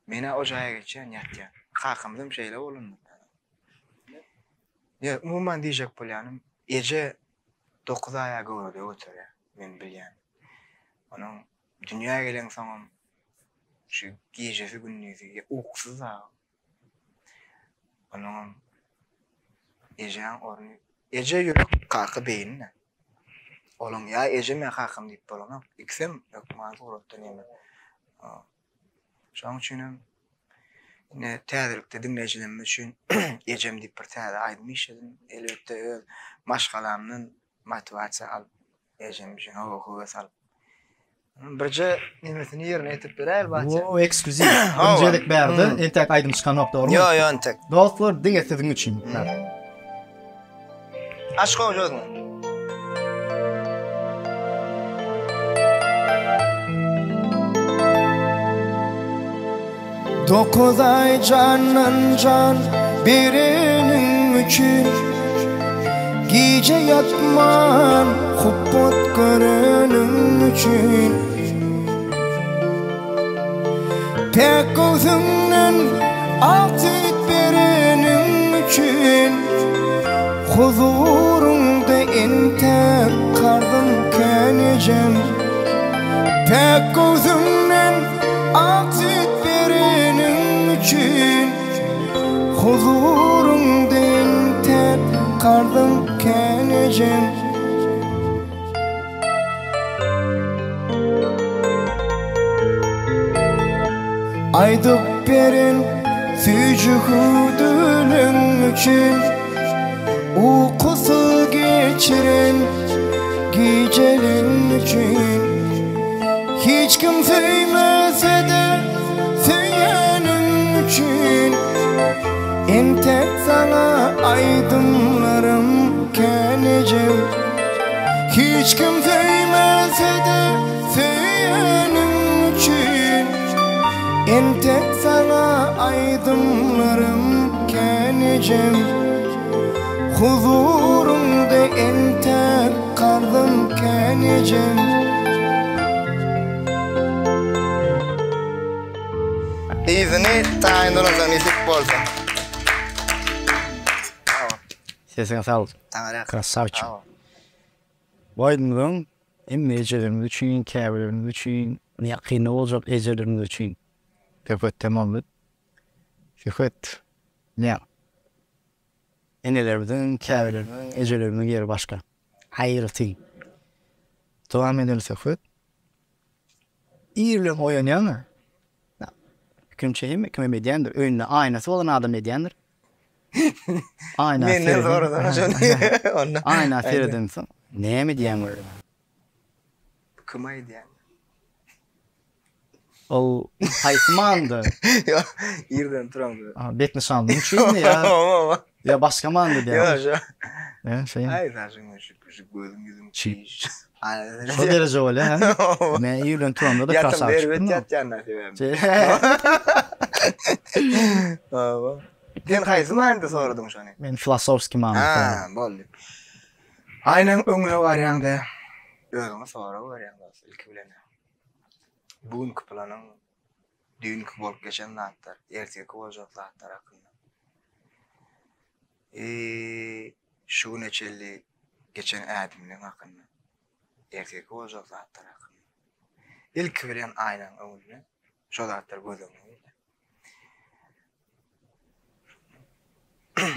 mene ocağa geçen yatyan. Kakımdım şeyle olun. Ya umuman diýjek bolýanym, eje 9 aya görüde oturýar. Men bilýän. Onun dünya gelen soňam şu giýjesi günnüzi uksuz ha. Onun ejen orny eje ýörek kaky beýinne. Olum ya eje men kakym diýip bolanam. İksem ýok maňa urupdy näme. Şoň üçin ne täzelikde dinleýijilerim üçin ejem diýip bir täze aýdmyşdym. Elbetde öz maşgalamyň motivasiýa alyp ejem üçin howa salyp. Birce nimesini ýerine etip berer baýça. O ekskluziv. Öncelik berdi. Entek aýdym çykan nokta doğru mu? Yo entek. Dostlar diňe sizin üçin. Aşk olsun. Dokuz ay canın can birinin üçün gece yatman huppat görünün üçün tek gözümden aksit birinin üçün huzurunda entek kardım kenecem tek gözümden aksit birinin üçün huzurunda entek kardım kenecem aydıp berin sücudülün üçün uykusu geçirin gecenin üçün hiç kim söymese de söyleyenin üçün en tek sana aydınlarım kenecem hiç kim söymese de söyleyenin üçün en tek sana aydınlarım kenecem huzurumda en tek kardım kenecem İzini taýinlansan isip bolsa. Sesine sağ ol. Taňarak. Krasavçı. Boydundan ejelerim üçin, käbelerim üçin, ýakyny boljak ejelerim üçin. Töpet tamamly. Şöhret. Ne? Enelerimizin, käbelerimizin, ejelerimizin ýeri başga. Haýyrty. Dowam edelsek. İýle oýanýarmy? Kimçeyim, kime medyandır. Önüne aynası olan adam medyandır. Ayna Men ne zordan şonu. Ayna Feridun'sun. Ne medyan var? Kımay diyen. O haysmandı. Ya yerden turamdı. Bet nişanlının çünkü ya. Ya başka mandı diye. Ya şu. Şey. Ay zaten şu gözüm yüzüm çiş. Şu derece öyle ha. Men ýülen turamda da Yatın kasa beribet açtım. yat yanına sebem. Şey. Aba. Sen haýsy manda soradyň şonu? Men filosofski many. Ha, boldy. Aynen öňüne barýanda özüňe sora barýanda ilki bilen. Bugünkü planyň dünkü bolup geçen zatlar, erteki bolajak zatlar hakynda. Şu neçeli geçen ädimden hakynda. Erteki bolajak zatlar hakynda. İlki bilen aynen öňüne şo zatlar gözüňe.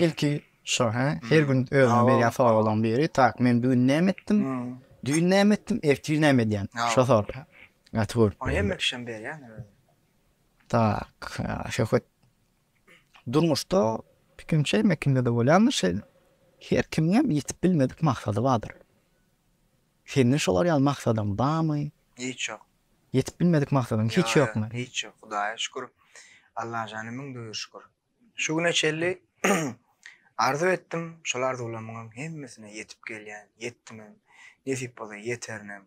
İlki şu ha. Her gün özüme bir ýafar olan biri. Tak men bugün näme etdim? Dün näme etdim? Ertesi näme edýän? Şo sor. Gatwur. Onu yemekşen ber yani. Tak. Şöhret. Durmuşda pikimçe mekinde de bolanmy şey. Her kimem yetip bilmedik maksady vardır. Senin şolar ýaly maksadym barmy? Hiç yok. Yetip bilmedik maksadym hiç ýokmy? Hiç yok. Hudaýa şükür. Allah janymy doýur şükür. Şu güne çelli arzu ettim. Şol arzularymyň hemmesine yetip gelýän, yetdim. Nesip bola yeternem.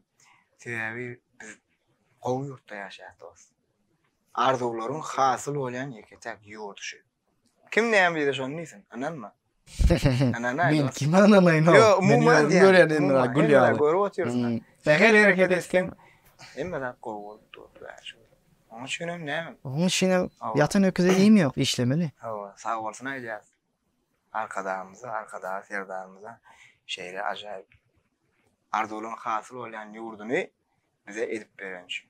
Sebäbi biz gowy ýurtda ýaşaýatys. Arzularym hasyl bolýan ýeketek ýurt şu. Kim näme diýdi şonu niýsin? Ananma. Men kim analaýyn? Yo, umuman görenim gül ýaly. Görüp oturýarsyň. Täher hereket etken. Emme de gowy durdy. Onu şunem näme? Onu şine yatan öküze iyim yok işlemeli. Ha, sağ olsun aýdýas. Arkadaşımıza, serdarımıza şeýle ajaýyp arzulyň hasyl bolýan ýurduny bize edip beren şu.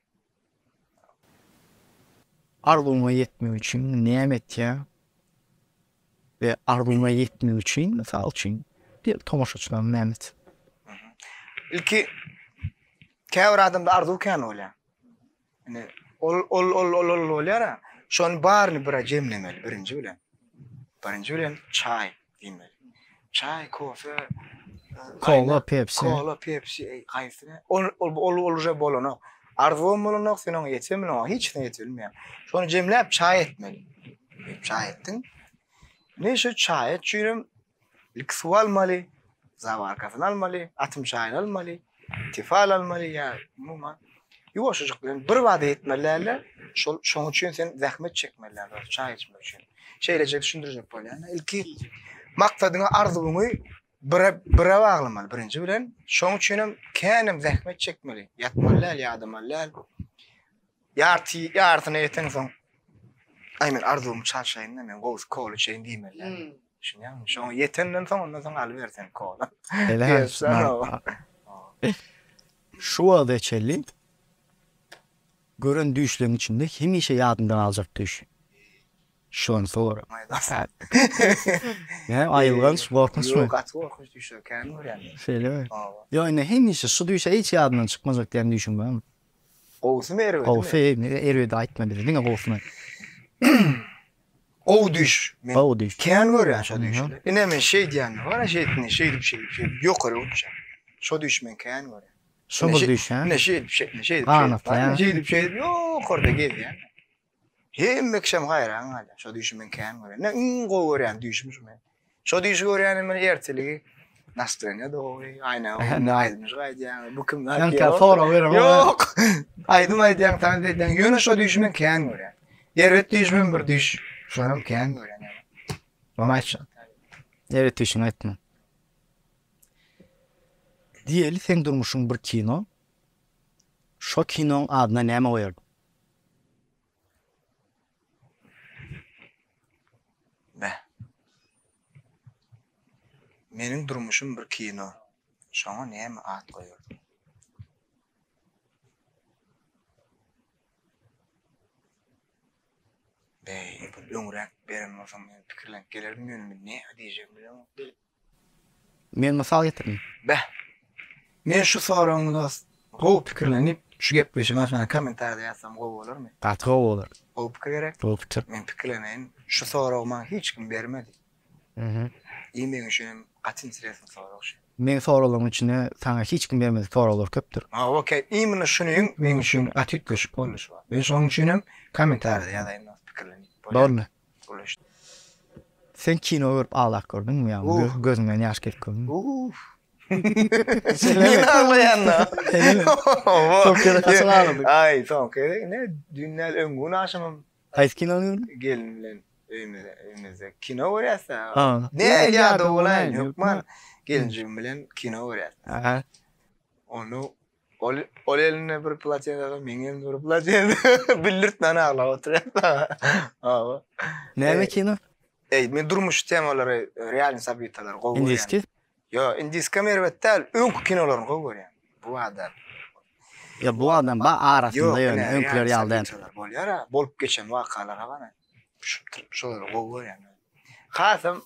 Arzulyma yetmek üçin näme etýär? Ve arzulyma yetmek üçin, mysal üçin bir tomaşaçylar näme et? İlki käbir adamda arzuw kän bolýar. Yani ol bolýar. Şonu baryny bir jemlemeli birinji bilen. Birinji bilen çay diýmeli. Çay, kofe, Kola, Pepsi. Kola, Pepsi, gaýsyna. Ol je bolanok. Arzuwum bolanok senin ýetemli, hiç ne ýetilmeýär. Şonu jemläp çay etmeli. Çay etdiň. Neşe çay etýärem. İlk su almaly, zawarkasyny almaly, atym çaýyny almaly, tifal almaly ýa umuman. Ýuwaşyjyk bilen bir wada etmeliler. Şoň üçin sen zähmet çekmeliler çay içmek üçin. Şeýlece düşündirjek bolýar. İlki maksadyňa arzuwyňy bire baglamaly birinji bilen. Şoň üçin hem känem zähmet çekmeli. Ýatmalylar, ýadamalylar. Ýartyny eten soň aýmen arzuwym çalşaýyn men gowy kola çeýin diýmeliler. Şuňam şoň yetenden soň ondan soň alyp bersen kola. Hele. Şu wada çelli gören düşlerin içinde hemişe yadından alacak düş. Şon sonra. Ya ayrılan korkunç mu? Yok atı korkunç düşüyor. Kendi öğrendim. Şöyle mi? Yani hemişe su düşse hiç yadından çıkmayacak diye düşün ben. Kovsu mu eriyor? Kovsu eriyor da etme bilir. Değil mi kovsunu? Ov düş. Ov düş. Kendi öğren şu düşle. İnemen şey diyen var. Şey bir şey. Yok öyle uçacak. Şu düşmen kendi öğren. Şu bu düş ha? Ne şey bir şey. Ne şey bir şey. Yok orada gel ya. Hem mekşem hayran hala. Şu düşmen kendi öğren. Ne ingo öğren düşmüş mü? Şu düş öğren men erteliği. Nastranya doğru. Aynen. Aydınız gaydi yani. Bu kim? Yanka sonra öğren. Yok. Aydın tam dedin. Yönü şu düşmen kendi öğren. Evet düşmen bir düş. Şu an kendi öğren yani. Amaçla. Evet düşün etme. Diýeli sen durmuşsun bir kino. Şo kinoň adyna näme goýardın? Meniň durmuşum bir kino. Şoňa näme ad goýardy? Bu öňrek berem bolsam pikirlenip gelerdim ýönüme ne diýjek bilemem. Men mysal getirdim. Men şu soraňyňda gowy pikirlenip şu gepleşim aşağı komentarda ýazsam gowy bolarmy? Patro bolar. Gowy pikir gerek. Gowy pikir. Men pikirleneň şu soragyma hiç kim bermedi. Ýemeň üçin gatyn siresin soragy. Men soralarym içine sana hiç kim bermedi soralar köpdür. Okey. Ýemine şunyň men üçin atyt köşüp bolýar. Ben şoň üçin komentarda ýazaýyn pikirlenip. Doğru. Sen kino görüp ağlak gördün mü ya? Gözünden yaş gelip gördün mü? Sen ağlayanla. Tokyo'da kaçan ağladık. Ay, Tokyo'da ne? Dünyal öngün aşamam. Kayıt kino gördün? Gelin bilen evimizde kino görýärse. Ha. Ne ýa-da bolan ýokman. Gelincim bilen kino görýär. Aha. Onu ol eline bir plaçenada, men elimde bir plaçenada bildirtmen ağlap oturýar. Aba. Näme kino? Men durmuş temalary, real sabitalar gowy. İndiski? Yo, indiska merwettel öňkü kinolaryny gowy görýär. Bu adam. Ya bu adam ba arasında ýöne öňküler ýaldan. Bolýar ha, bolup geçen wakalara gana. Şolary gowy görýär. Hasam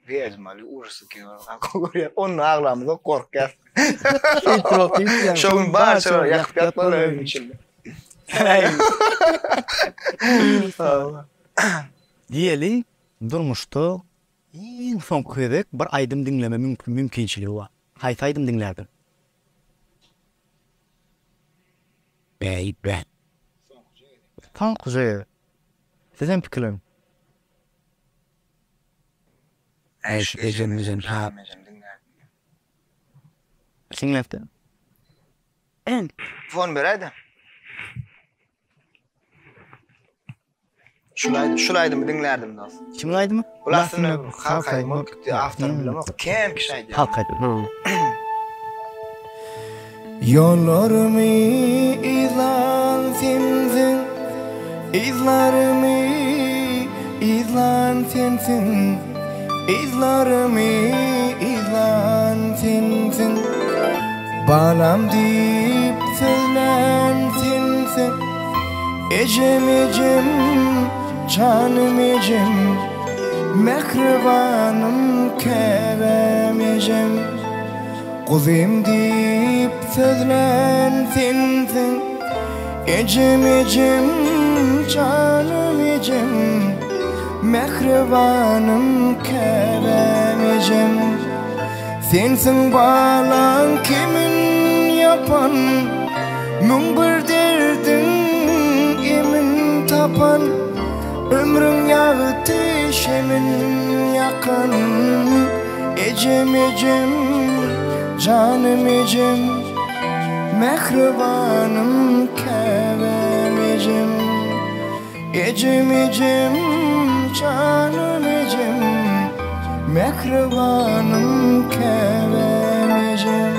Vezmali ursu kinolar gowy görýär. Onu ağlamyda korkýar. Şoň barçalar ýakyp ýatmalar öýün içinde. Diýeli durmuşda iň soňky bir aýdym dinleme mümkinçiligi bar. Haýsy aýdym dinlerdim? Beybe. Soňky. Sizin pikirlerim? Ejen ha. Singlefde. Fon beraydı. Şulaydım dinlerdim dost. Kimin aýdym? Ulasını halkay aftar bilemek kim kişaydı. Halkay. Yollarımı izlan sensin, izlarımı izlan sensin, izlarımı izlan sensin. Balam deyip söylen sensin, ecem ecem, canım ecem, mehribanım kerem ecem. Kuzim deyip sözlen sensin, ecem ecem, canım ecem, mehribanım kerem ecem. Sensin balan kimin yapan, mün bir derdin emin tapan, ömrün yağı şemin yakan, ecem ecem, canım ecem, mehribanım kerem ecem. Ecem ecem, canım ecem, mehribanım kerem ecem.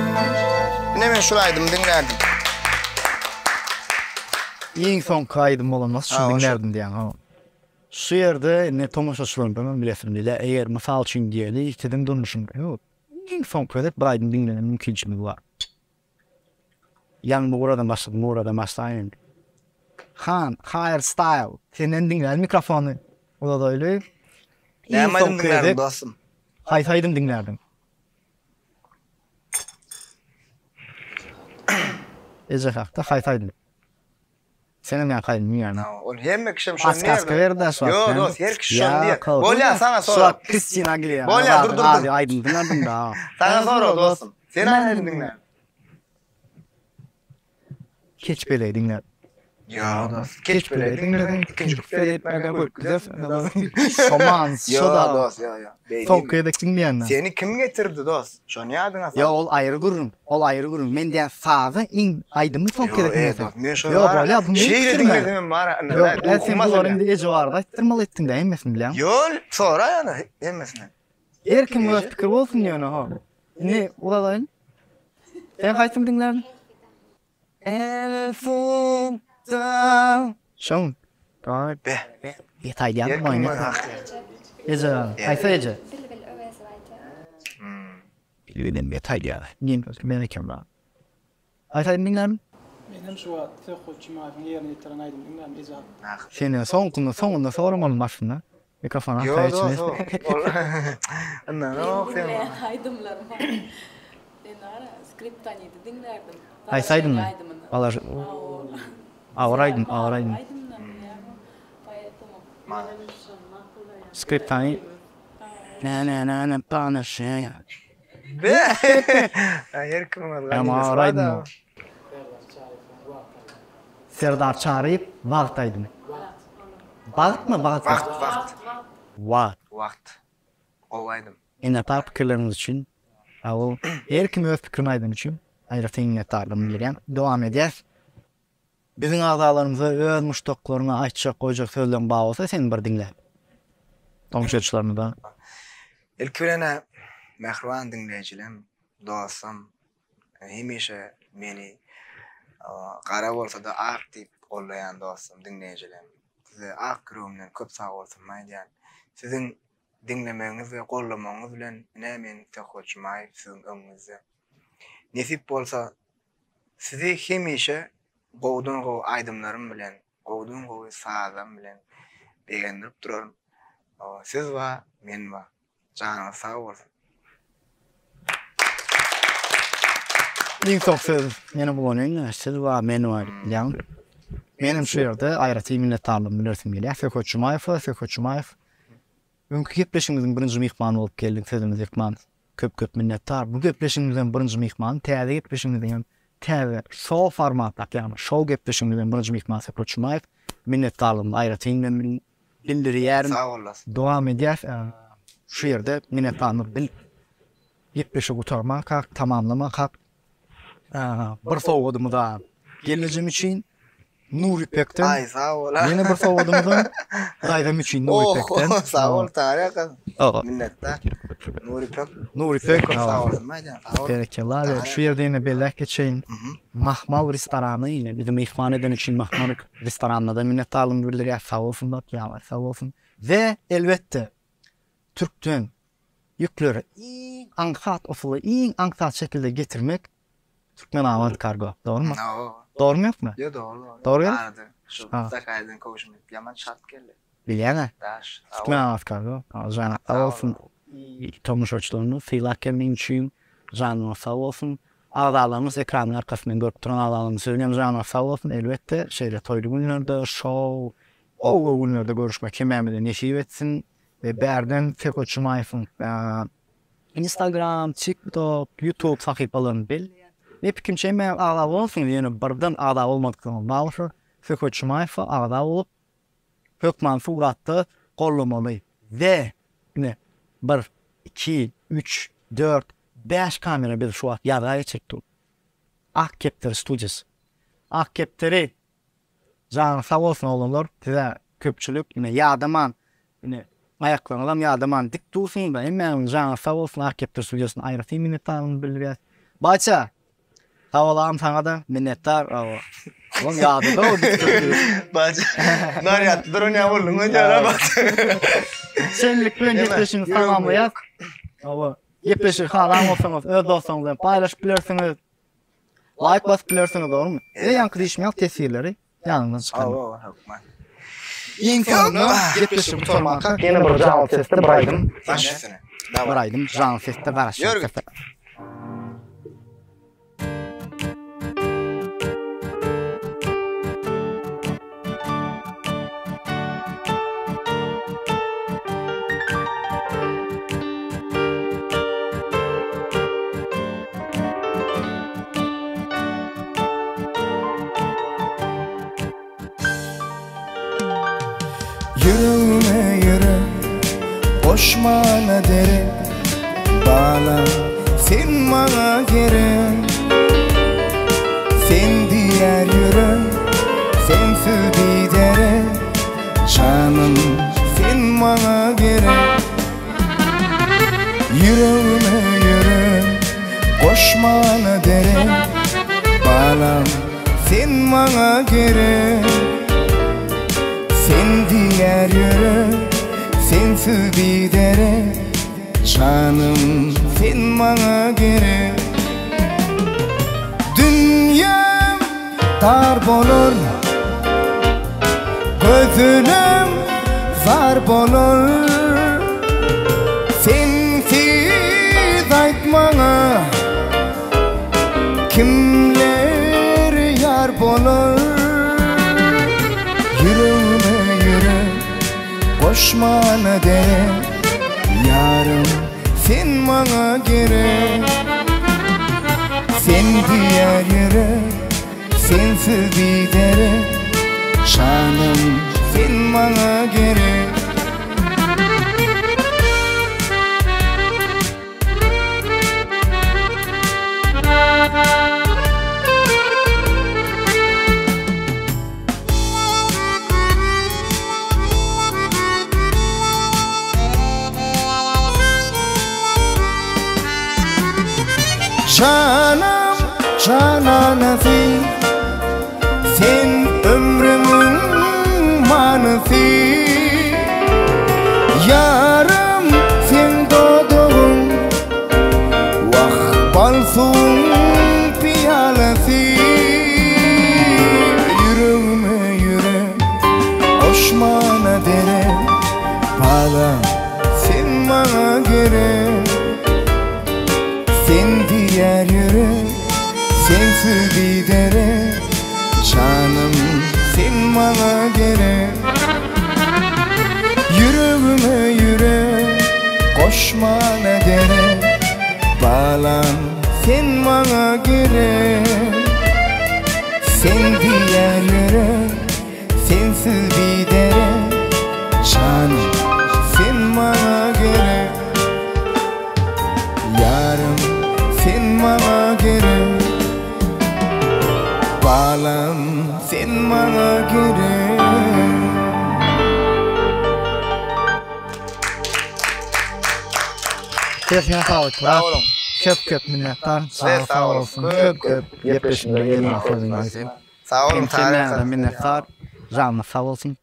Ne men şulaydım dinlerdim. Iň soňky aýdym bolanmas şu dinlerdim diýen ha. Şu ýerde ne tomaşaçylarym bilen bilesim diýler. Eger mysal üçin diýeli, istedim durmuşum. Ýok. Iň soňky bir aýdym dinlenen mümkinçiligi bar. Ýani bu buradan başladım, bu buradan başlaýyn. Han, higher style. Senden dinler mikrofonu. O da öyle. Näme aýdym dinlerdim dostum. Haýsy aýdym dinlerdim? Eze hakda haýsy aýdym? Senem ýa kaýdym ýa-ni. Ol hemme kişim şonu nerede? Aska verdi şu. Yo, dost, her kişi şonu diýer. Bolýa sana sor. Kristina Aguilera. Bolýa, dur. Hadi aýdym dinlerdim da. Sana sor dostum. Sen aýdym dinler. Keç bele dinler. Yo, dost. Keç bele dinlerdim. Keç bele etmege güzel. Şoman, şoda. Yo, dost, yo. Soňky dinleýän. Seni kim getirdi dost? Şonu ýadyňa sal. Ya ol ayrı gurun. Ol ayrı gurun. Men diýen sazy iň aýdymy soňky dinleýän. Men şonu. Yo, bolýa, bunu şeýle dinledim bar. Yo, sen buların diye cevabı ettirmal ettin de emmesin bilen. Yo, sonra yani emmesin. Erkim öz pikir bolsun ýöne ha. Ne uladayın? Sen haýsym dinlerdin? Elfun da. Şoň. Taýp. Bir taýdan boýna. Ece, haýsy ece? Bilibeden bir taýdan. Niýe men ekem ba. Haýsy dinlerdin? Benim şu an Tokyo'nun yerini yitiren aydın bilmem izah. Seni soňkunda soramaly başynda. Mikrofon açyp içine. Anna, no, sen. Aydımlar var. Enara skriptani dinlerdim. Haýsy aýdym? Alar. Awraydym. Skriptani. Na pana şey. Be. Her kim var? Ama awraydym. Serdar Çarip wagt aýdym. Wagt mı? Vakt. Wagt. wagt gowaydym. Minnettar pikirleriniz için. Awul her kim öz pikirini aydın için. Ayrıca minnettarlığımı bildirýän. Dowam edýär. Bizim azalarımıza öz muştoklarına açacak koyacak sözlerin bağı olsa sen bir dinle. Tomşetçilerini da. İlk birine mehruan dinleyicilerim, dostum, hemişe beni qara bolsa da ak deyip qollayan dostum, dinleyicilerim. Size ak kürümden köp sağ olsun maydiyan. Sizin dinlemeğiniz ve qollamaňyz bilen men hoşmaýyp sizin öňünizde. Nesip bolsa sizi hemişe gowdun gow aydymlarym bilen, gowdun gow sazam bilen begendirip durarım. Siz va, men va. Canınız sağ olsun. İlk çok söz meni bulanyň, siz va men va diýen. Menim şu ýerde aýraty minnetdarlygym bildirsim gelýär. Fekoçumaýew. Öňkü gepleşigimiziň birinji mihmany bolup geldik, sözümiz ýekman. Köp minnettar. Bu gepleşigimizden birinji mihman, täze gepleşigimizden täze şow formatda, ýani şow gepleşigimizden birinji mihman Fekoçumaýew. Minnetdarlygym aýraty men bildirýärim. Sağ olasyn. Dowam edýär. Şu ýerde minnetdarlyk bil. Gepleşik utarmak, tamamlamak, bir sowgadymyza gelejim için Nuri Pekten. Ay sağ ol. Yeni bir sowgadymyza daýdam için Nuri Pekten. Sağ ol taraka. Oga. Minnettar. Nuri Pek. Sağ olun maydan. Berekeler. Şu ýerde ýene bellek geçeýin. Mahmal restorany ýene bizim ihman eden için Mahmal restoranynda da minnetdarlygym bildirýär. Sağ olsun da, ýa sağ olsun. Ve elbette Türk'ten yükleri iň aňsat usuly, iň aňsat şekilde getirmek Türkmen Awat Kargo. Doğru mu? Doğru mu ýokmy? Yo doğru. Doğru ya? Arada. Şu Sakarya'dan kavuşmak yaman şart geldi. Bilýärmi? Daş. Türkmen Awat Kargo. Jana sağ olsun. Tomuşçylaryny syýlak gelmek üçin jana sağ olsun. Ağdalarımız ekranın arkasından görüp duran ağdalarımız söyleyeyim. Jana sağ olsun. Elbette şeýle toýly günlerde, şow, o günlerde görüşmek kememede neşip etsin. Ve berden Fekoçumaýewiň Instagram, TikTok, YouTube sahypalaryny bil. Ve pikirçe men agda bolsun diýeni birden agda bolmakdan bagly Fekoçumaýew agda bolup hökman suratda gollamaly. Ve ne 1 2 3 4 5 kamera bir şu wagt ýarga çekdi. Akkepter Studios. Akkepteri Jan sağ olsun oğlanlar. Size köpçülük yine ýardaman yine ayaklanalım ýardaman dik dursun da hemen Jan sağ olsun Akkepter Studios'un aýraty minnetdarlygymy bildirýär. Baça sağ olam sana da minnettar. Oğlum ýady da o dik dursun. Baça. Naryat durun ýa boldun ýara bak. Şenlik bilen gepleşiňiz tamamlaýak. Awa gepleşik halam bolsaňyz öz dostuňyz bilen paýlaşyp bilersiňiz. Like basıp bilersiňiz, doğrumy? Ýa-ni diýişmeýär tesirleri ýanyndan çykan. Hukman. Iň sonunda gepleşip oturmakka ýene bir canly sesde baraýdym. Başysyny. Baraýdym canly sesde garaşyp. Yüreğime yürü, boşmana derim. Bana sen bana gerek. Sen diğer yürü, sensiz giderim. Canım sen bana gerek. Yüreğime yürü, boşmana derim. Bana sen bana gerek. Sen diğer yürü, sensiz giderim. Canım sen bana gerek. Dünyam dar bolur, gözünüm zar bolur. Sensiz aýtmaňa kimler yar bolur. Boşmana de yarım sen bana gerek. Sen diğer yere sensiz giderim. Canım sen bana gerek. Canım cananası, sen ömrümün manası. Yarım sen doğduğun vah balsun piyalası. Yüreğime yürek koşmana dere, balam sen bana gerek. Sen diğer yürek, sensiz bir dere. Canım sen bana gerek. Yüreğime yürek koşma ne dere, balam sen bana gerek. Sen diğer yürek, sensiz bir dere. Canım sen bana gerek. Yarım sen bana gerek, balam sen bana gerek. Keyfine sağlık. Sağ olun. Köp minnettar. Sağ olsun. Köp. Yepleşimde gelin. Sağ olun. Minnettar. Canına sağ olsun.